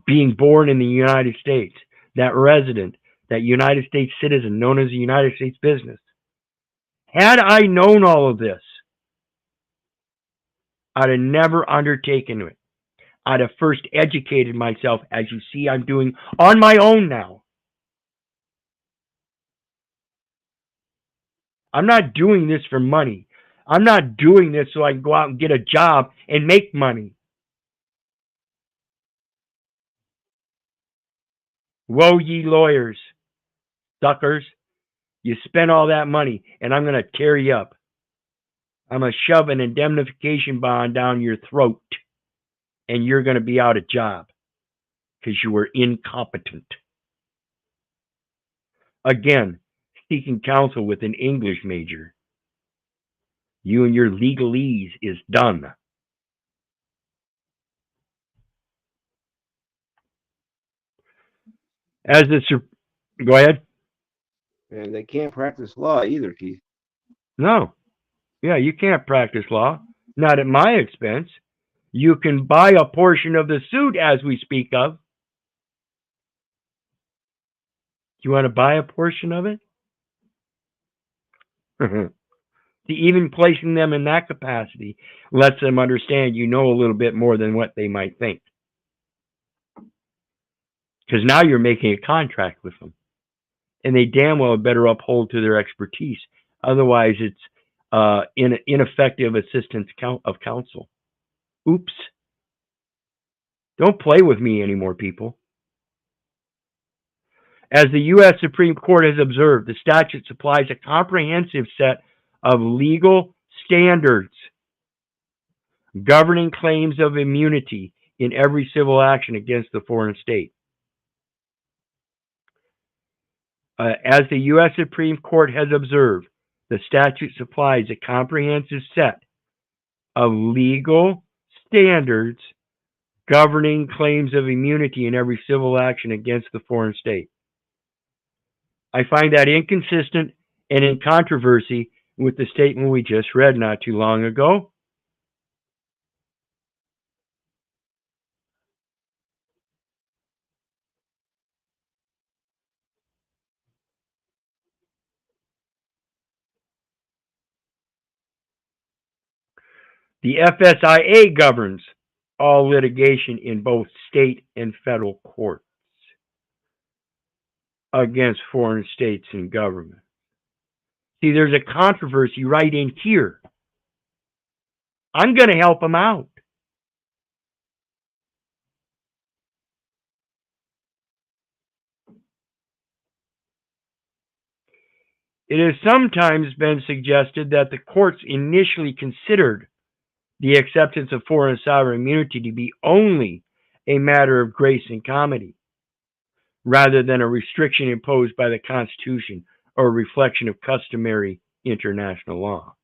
being born in the United States, that resident, that United States citizen known as a United States business. Had I known all of this, I'd have never undertaken it. I'd have first educated myself, as you see I'm doing on my own now. I'm not doing this for money. I'm not doing this so I can go out and get a job and make money. Woe ye lawyers, suckers. You spend all that money and I'm going to tear you up. I'm going to shove an indemnification bond down your throat and you're going to be out of job because you were incompetent. Again, seeking counsel with an English major. You and your legalese is done. Go ahead. And they can't practice law either, Keith. No. Yeah, you can't practice law. Not at my expense. You can buy a portion of the suit as we speak of. You want to buy a portion of it? Even placing them in that capacity lets them understand you know a little bit more than what they might think. Because now you're making a contract with them. And they damn well better uphold to their expertise. Otherwise, it's ineffective assistance of counsel. Oops. Don't play with me anymore, people. As the U.S. Supreme Court has observed, the statute supplies a comprehensive set of legal standards governing claims of immunity in every civil action against the foreign state. As the U.S. Supreme Court has observed, the statute supplies a comprehensive set of legal standards governing claims of immunity in every civil action against the foreign state. I find that inconsistent and in controversy with the statement we just read not too long ago. The FSIA governs all litigation in both state and federal courts against foreign states and governments. See, there's a controversy right in here. I'm going to help them out. It has sometimes been suggested that the courts initially considered the acceptance of foreign sovereign immunity to be only a matter of grace and comedy, rather than a restriction imposed by the Constitution or a reflection of customary international law.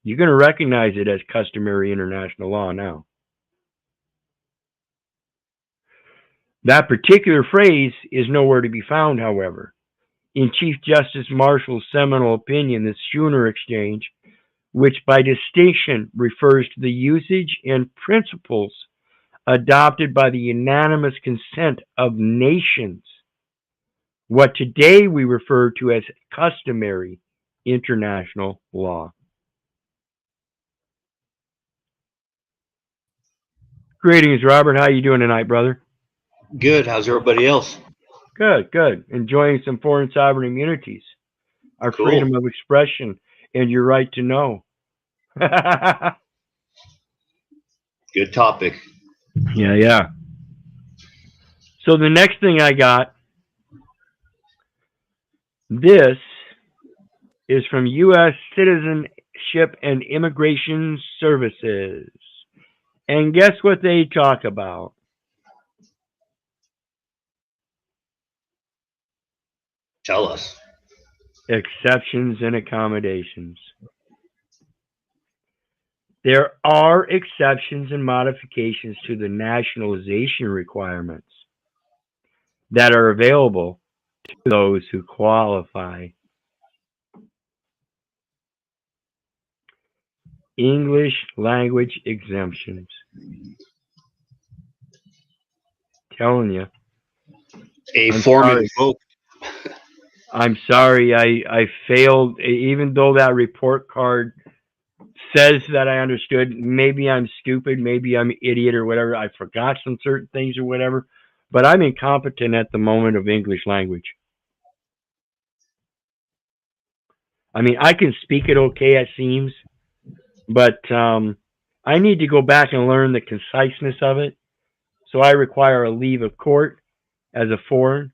You're going to recognize it as customary international law now. That particular phrase is nowhere to be found, however, in Chief Justice Marshall's seminal opinion, the Schooner Exchange, which by distinction refers to the usage and principles adopted by the unanimous consent of nations, what today we refer to as customary international law. Greetings, Robert. How you doing tonight, brother? Good. How's everybody else? Good, good. Enjoying some foreign sovereign immunities, our Cool. freedom of expression, and your right to know. Good topic. Yeah. So the next thing I got, this is from U.S. Citizenship and Immigration Services. And guess what they talk about? Tell us. Exceptions and accommodations. There are exceptions and modifications to the nationalization requirements that are available to those who qualify. English language exemptions. Telling you. A form invoked. I'm sorry, I failed, even though that report card says that I understood. Maybe I'm stupid, maybe I'm an idiot or whatever. I forgot some certain things or whatever, but I'm incompetent at the moment of English language. I mean, I can speak it okay, it seems, but I need to go back and learn the conciseness of it. So I require a leave of court as a foreign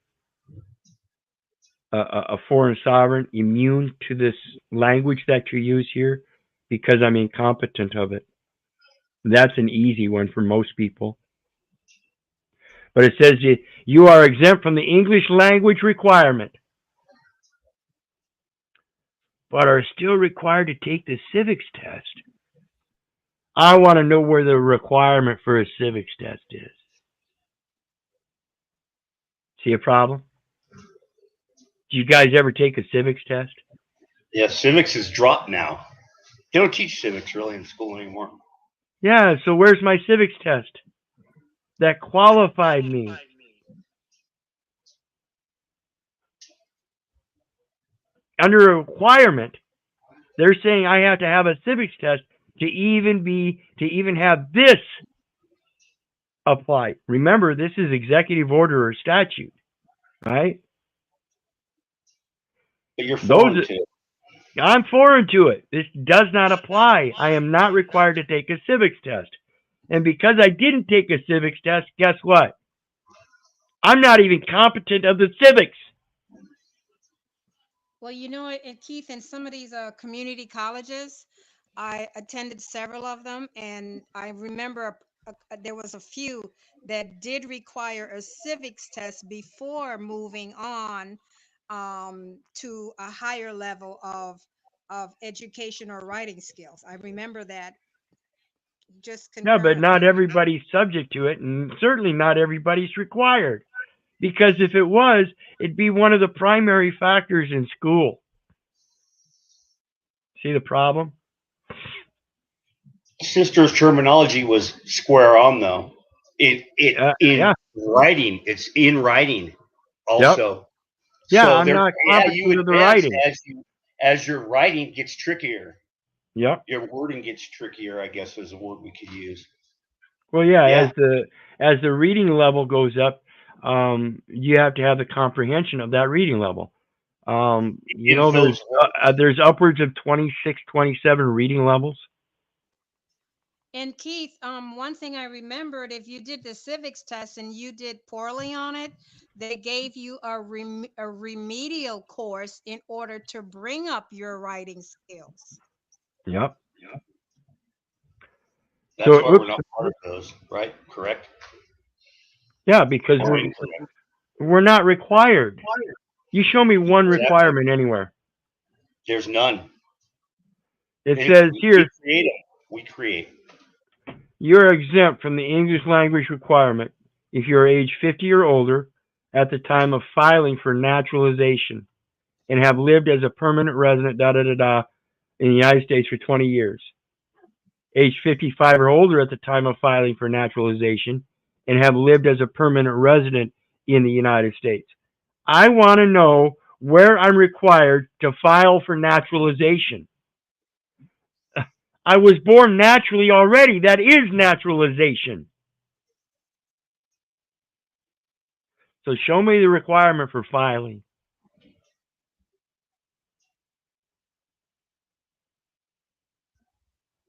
sovereign, immune to this language that you use here, because I'm incompetent of it. That's an easy one for most people. But it says you are exempt from the English language requirement, but are still required to take the civics test. I want to know where the requirement for a civics test is. See a problem? Do you guys ever take a civics test? Yeah, civics is dropped now. They don't teach civics really in school anymore. Yeah, so where's my civics test that qualified me? Under a requirement, they're saying I have to have a civics test to even have this apply. Remember, this is executive order or statute, right? But you're foreign to it. I'm foreign to it. This does not apply. I am not required to take a civics test. And because I didn't take a civics test, guess what? I'm not even competent of the civics. Well, you know, and Keith, in some of these community colleges, I attended several of them, and I remember there was a few that did require a civics test before moving on to a higher level of education or writing skills. I remember that just No, but concurrently. not everybody's subject to it, and certainly not everybody's required. Because if it was, it'd be one of the primary factors in school. See the problem? Sister's terminology was square on though. In Yeah. writing, it's in writing also. Yeah, So I'm not competent you with the advance writing. as your writing gets trickier. Yep. Your wording gets trickier, I guess is a word we could use. Well, yeah, Yeah. as the reading level goes up, you have to have the comprehension of that reading level. You know, there's upwards of 26, 27 reading levels. And Keith, one thing I remembered, if you did the civics test and you did poorly on it, they gave you a remedial course in order to bring up your writing skills. Yep. That's why we're not part of those, right? Correct? Yeah, because we're not required. You show me one requirement anywhere. There's none. It says here, we create. You're exempt from the English language requirement if you're age 50 or older at the time of filing for naturalization and have lived as a permanent resident, in the United States for 20 years. Age 55 or older at the time of filing for naturalization and have lived as a permanent resident in the United States. I want to know where I'm required to file for naturalization. I was born naturally already. That is naturalization. So show me the requirement for filing.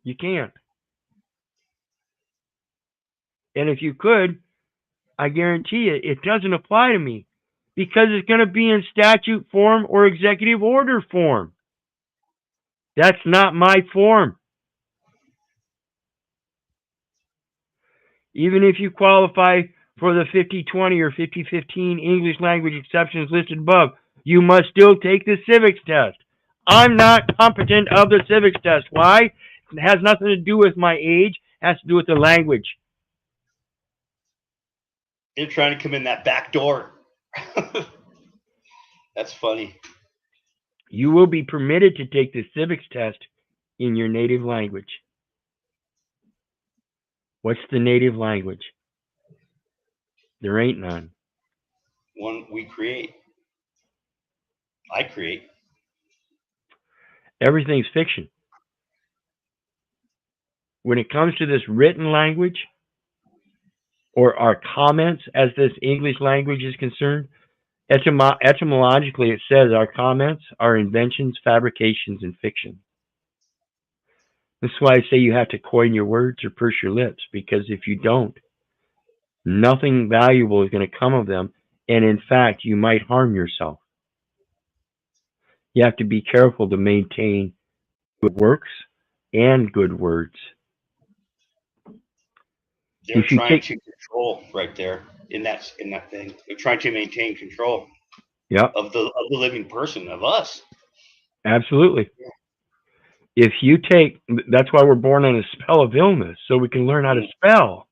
You can't. And if you could, I guarantee you it doesn't apply to me because it's going to be in statute form or executive order form. That's not my form. Even if you qualify for the 50-20 or 50-15 English language exceptions listed above, you must still take the civics test. I'm not competent of the civics test. Why? It has nothing to do with my age. It has to do with the language. They're trying to come in that back door. That's funny. You will be permitted to take the civics test in your native language. What's the native language? There ain't none. One we create. I create. Everything's fiction. When it comes to this written language, or our comments as this English language is concerned, etymologically it says our comments are inventions, fabrications, and fiction. This is why I say you have to coin your words or purse your lips, because if you don't, nothing valuable is going to come of them, and in fact, you might harm yourself. You have to be careful to maintain good works and good words. They're trying to control right there in that thing. They're trying to maintain control. Yep. Of the living person, of us. Absolutely. If you take, that's why we're born on a spell of illness, so we can learn how to spell.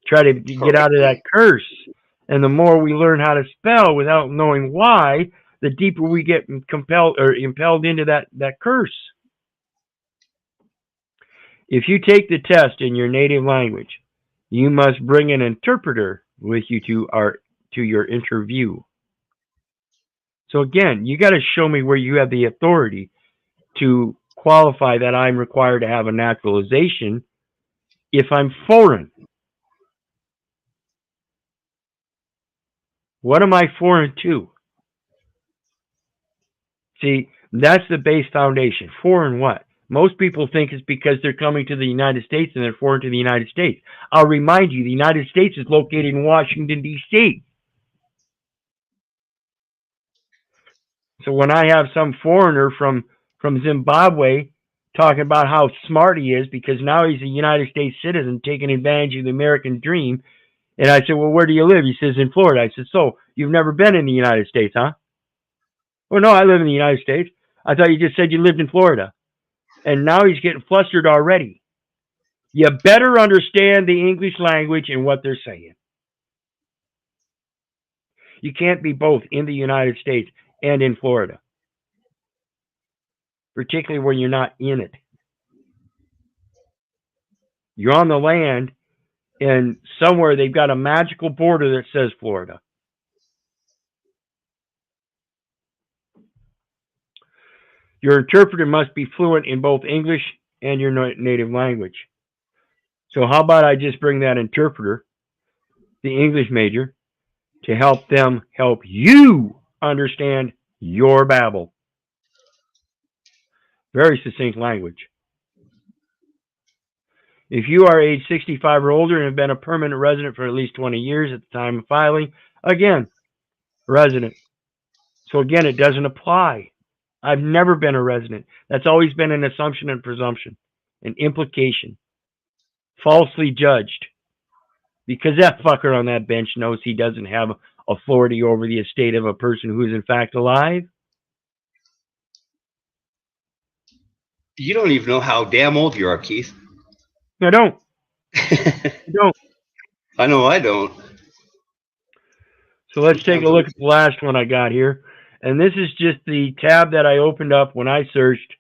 Try to get out of that curse. And the more we learn how to spell without knowing why, the deeper we get compelled or impelled into that curse. If you take the test in your native language, you must bring an interpreter with you to your interview. So again, you got to show me where you have the authority to qualify that I'm required to have a naturalization if I'm foreign. What am I foreign to? See, that's the base foundation. Foreign what? Most people think it's because they're coming to the United States and they're foreign to the United States. I'll remind you, the United States is located in Washington, D.C. So when I have some foreigner from Zimbabwe talking about how smart he is because now he's a United States citizen taking advantage of the American dream, and I said, well, where do you live? He says, in Florida. I said, so you've never been in the United States, huh? Well, no, I live in the United States. I thought you just said you lived in Florida. And now he's getting flustered already. You better understand the English language and what they're saying. You can't be both in the United States and in Florida, particularly when you're not in it. You're on the land, and somewhere they've got a magical border that says Florida. Your interpreter must be fluent in both English and your native language. So how about I just bring that interpreter, the English major, to help them help you understand your babble. Very succinct language. If you are age 65 or older and have been a permanent resident for at least 20 years at the time of filing, again, resident. So again, it doesn't apply. I've never been a resident. That's always been an assumption and presumption, an implication, falsely judged. Because that fucker on that bench knows he doesn't have authority over the estate of a person who is in fact alive. You don't even know how damn old you are, Keith. I don't. I don't. I know I don't. So let's take a look at the last one I got here. And this is just the tab that I opened up when I searched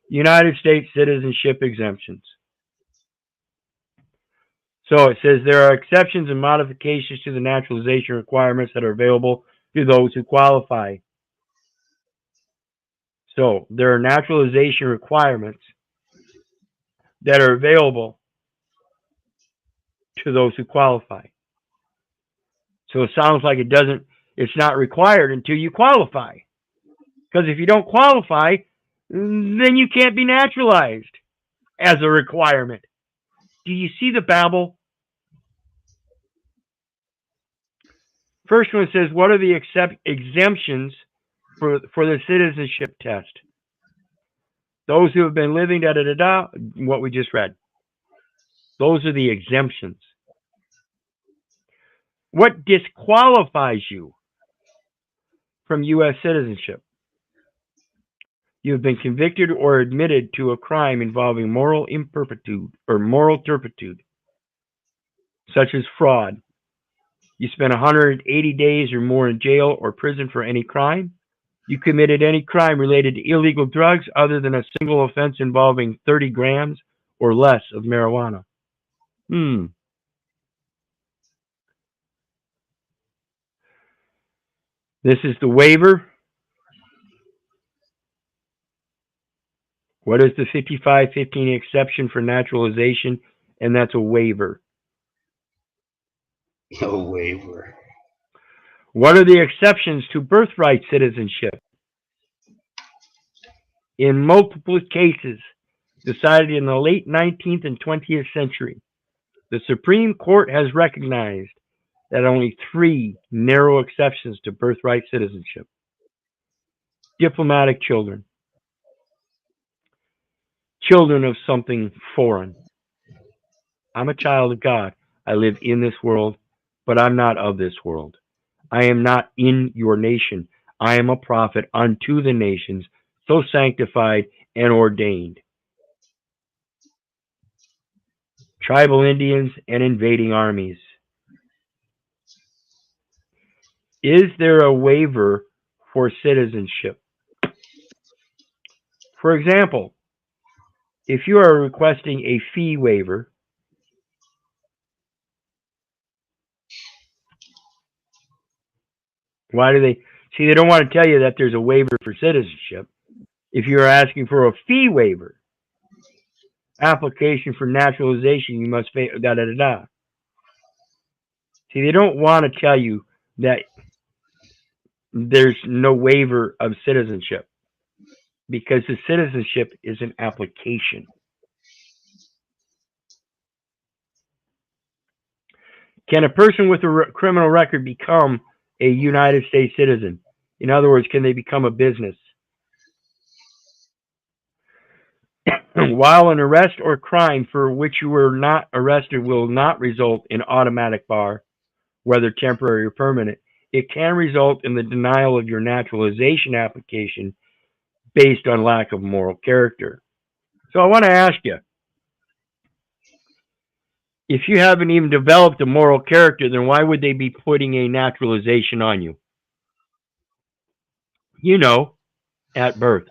United States citizenship exemptions. So it says there are exceptions and modifications to the naturalization requirements that are available to those who qualify. So there are naturalization requirements that are available to those who qualify. So it sounds like it's not required until you qualify. Because if you don't qualify, then you can't be naturalized as a requirement. Do you see the babble? First one says, what are the exemptions for the citizenship test? Those who have been living, what we just read. Those are the exemptions. What disqualifies you from U.S. citizenship? You have been convicted or admitted to a crime involving moral imperfitude or moral turpitude, such as fraud. You spent 180 days or more in jail or prison for any crime. You committed any crime related to illegal drugs other than a single offense involving 30 grams or less of marijuana. This is the waiver. What is the 5515 exception for naturalization? And that's a waiver. No waiver. What are the exceptions to birthright citizenship? In multiple cases decided in the late 19th and 20th century, the Supreme Court has recognized that only 3 narrow exceptions to birthright citizenship. Diplomatic children. Children of something foreign. I'm a child of God. I live in this world, but I'm not of this world. I am not in your nation. I am a prophet unto the nations, so sanctified and ordained. Tribal Indians and invading armies. Is there a waiver for citizenship? For example, if you are requesting a fee waiver, why do they see? They don't want to tell you that there's a waiver for citizenship. If you're asking for a fee waiver, application for naturalization, you must pay da da da da. See, they don't want to tell you that there's no waiver of citizenship because the citizenship is an application. Can a person with a criminal record become a United States citizen? In other words, can they become a business? While an arrest or crime for which you were not arrested will not result in automatic bar, whether temporary or permanent, it can result in the denial of your naturalization application based on lack of moral character. So I want to ask you, if you haven't even developed a moral character, then why would they be putting a naturalization on you? You know, at birth.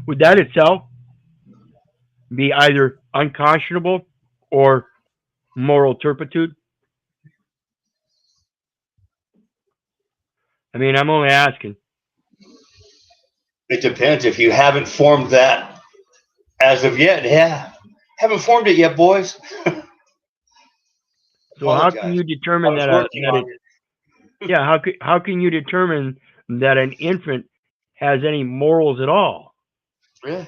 Would that itself be either unconscionable or moral turpitude? I mean, I'm only asking. It depends. If you haven't formed that as of yet, yeah. Haven't formed it yet, boys. So how can you determine that? How can you determine that an infant has any morals at all? Really?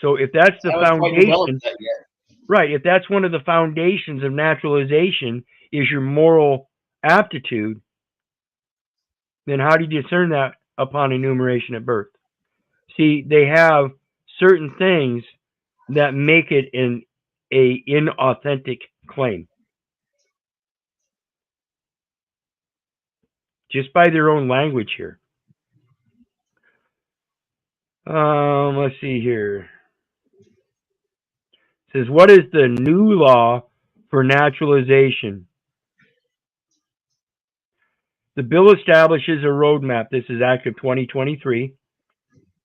So if that's the foundation, right? If that's one of the foundations of naturalization is your moral aptitude, then how do you discern that upon enumeration at birth? See, they have certain things that make it an inauthentic claim. Just by their own language here. Let's see here. It says, what is the new law for naturalization? The bill establishes a roadmap. This is Act of 2023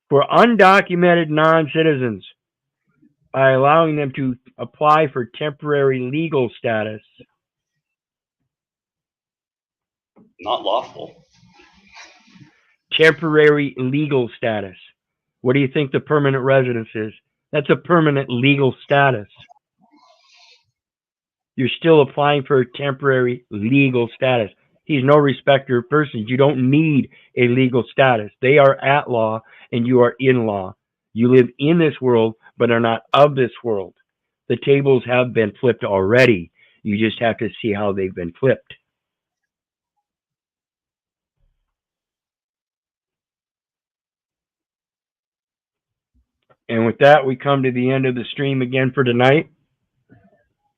for undocumented non-citizens by allowing them to apply for temporary legal status. Not lawful. Temporary legal status. What do you think the permanent residence is? That's a permanent legal status. You're still applying for a temporary legal status. He's no respecter of persons. You don't need a legal status. They are at law and you are in law. You live in this world, but are not of this world. The tables have been flipped already. You just have to see how they've been flipped. And with that, we come to the end of the stream again for tonight.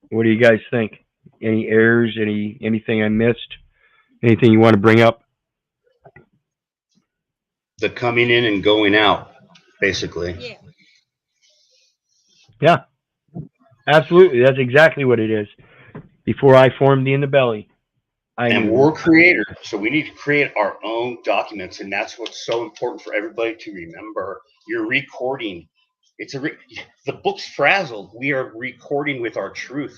What do you guys think? Any errors? Anything I missed? Anything you want to bring up? The coming in and going out, basically. Yeah. Yeah, absolutely. That's exactly what it is. Before I formed thee in the belly. And we're creators, so we need to create our own documents, and that's what's so important for everybody to remember. You're recording. The book's frazzled. We are recording with our truth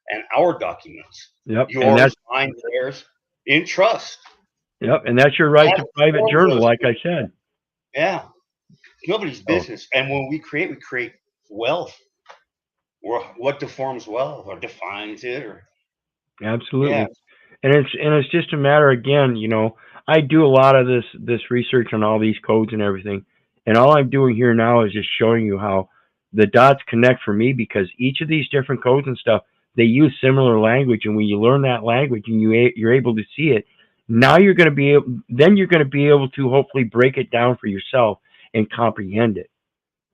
and our documents. Yep. Yours, mine, theirs, in trust. Yep, and that's your right to private journal, like I said. Yeah. Nobody's business. And when we create wealth. Or what deforms wealth or defines it, or absolutely. Yeah. And it's just a matter, again, you know, I do a lot of this research on all these codes and everything. And all I'm doing here now is just showing you how the dots connect for me, because each of these different codes and stuff, they use similar language. And when you learn that language and you're able to see it, now you're going to be able to hopefully break it down for yourself and comprehend it.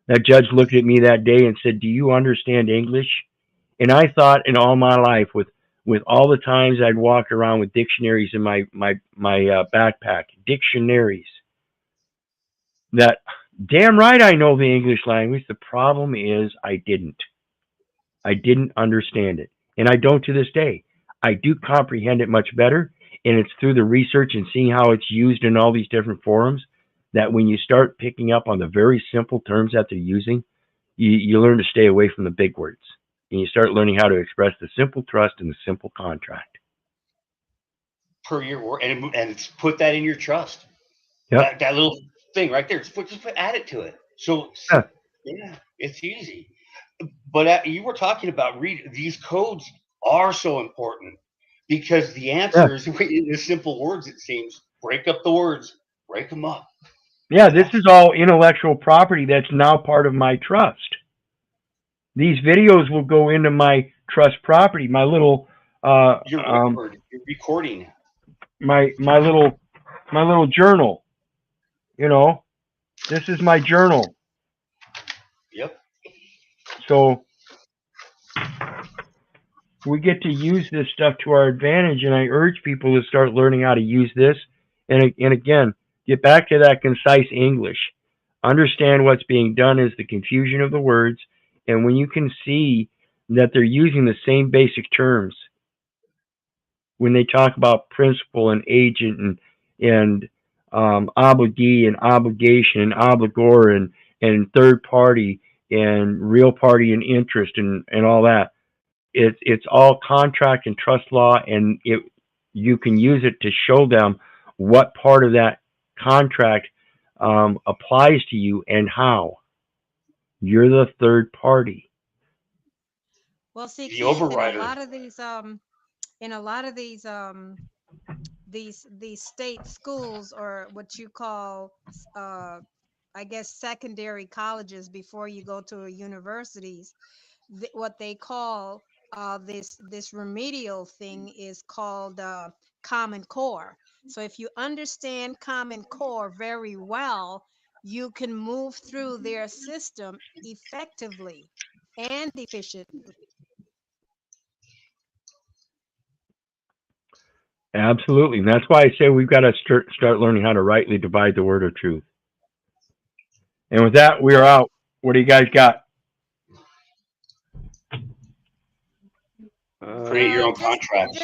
That judge looked at me that day and said, "Do you understand English?" And I thought, in all my life, with all the times I'd walked around with dictionaries in my backpack, dictionaries, that damn right I know the English language. The problem is I didn't understand it, and I don't to this day. I do comprehend it much better, and it's through the research and seeing how it's used in all these different forums that when you start picking up on the very simple terms that they're using, you learn to stay away from the big words. And you start learning how to express the simple trust and the simple contract. Per your word, and it's put that in your trust. Yep. That little thing right there, just add it to it. So Yeah. yeah, it's easy. But you were talking about these codes are so important because the answer is in the simple words. It seems break up the words, break them up. Yeah, this is all intellectual property that's now part of my trust. These videos will go into my trust property, my little Your recording, my little journal. You know, this is my journal. Yep. So we get to use this stuff to our advantage, and I urge people to start learning how to use this. And again, get back to that concise English. Understand what's being done is the confusion of the words, and when you can see that they're using the same basic terms when they talk about principal and agent and obligee and obligation and obligor and third party and real party and interest and all that. It's all contract and trust law, and you can use it to show them what part of that contract applies to you and how. You're the third party. Well, see, The Keith, overrider. in a lot of these state schools, or what you call I guess secondary colleges before you go to universities, what they call this remedial thing is called Common Core. So if you understand Common Core very well, you can move through their system effectively and efficiently. Absolutely. And that's why I say we've got to start learning how to rightly divide the word of truth. And with that, we are out. What do you guys got? Create your own contracts.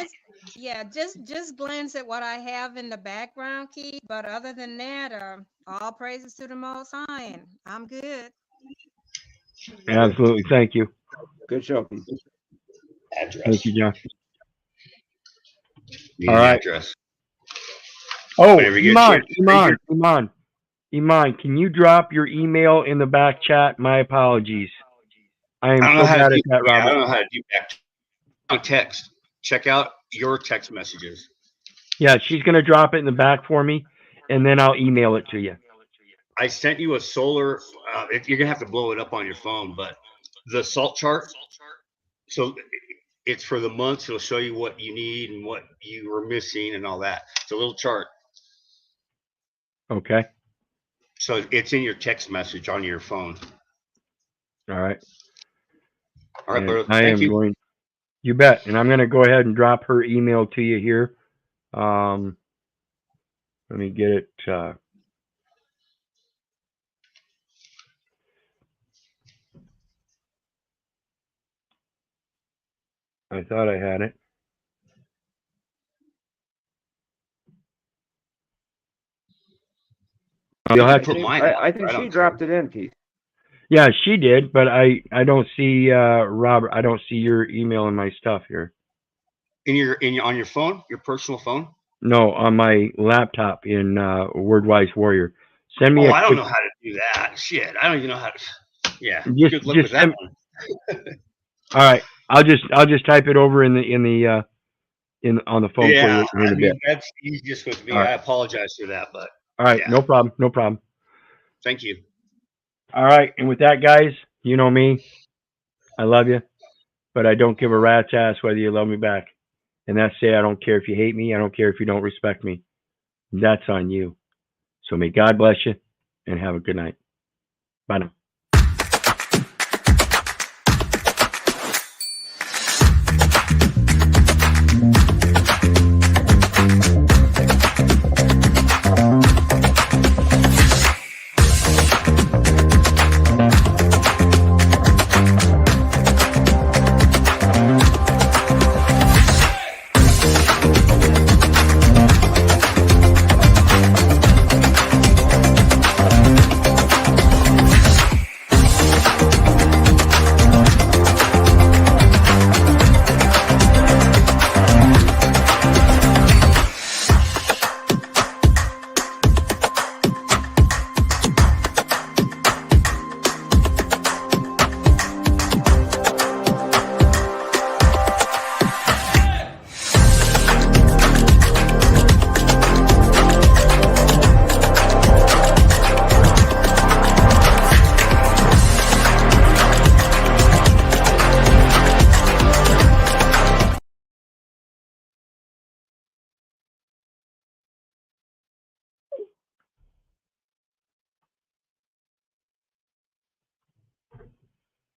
Just glance at what I have in the background, Keith. But other than that, all praises to the Most High, and I'm good. Absolutely. Thank you. Good show, Keith. Address. Thank you, John. Need All an right. address. Oh, Whenever you get Iman, can you drop your email in the back chat? My apologies. I am I don't so know how bad to at do. that, Yeah, I Robert. don't know how to do back. On text. Check out your text messages. Yeah, she's going to drop it in the back for me, and then I'll email it to you. I sent you a solar. You're gonna have to blow it up on your phone, but the salt chart. So it's for the months. It'll show you what you need and what you were missing and all that. It's a little chart. Okay. So it's in your text message on your phone. All right. All right, And brother. I Thank am you. going. You bet. And I'm going to go ahead and drop her email to you here. Let me get it. I thought I had it. You'll have Put to. mine. I think I she don't dropped care. it in, Keith. Yeah, she did, but I don't see Robert. I don't see your email in my stuff here. On your phone, your personal phone. No, on my laptop in WordWise Warrior. Send me Oh, a I don't quick. know how to do that. Shit, I don't even know how to. Yeah, Just- good luck just with that send- one. All right, I'll just type it over on the phone for Yeah, you in a bit. that's easiest with me. All right. I apologize for that, but All right, yeah. no problem. Thank you. All right, and with that, guys, you know me. I love you, but I don't give a rat's ass whether you love me back. And that's I don't care if you hate me. I don't care if you don't respect me. That's on you. So may God bless you and have a good night. Bye now.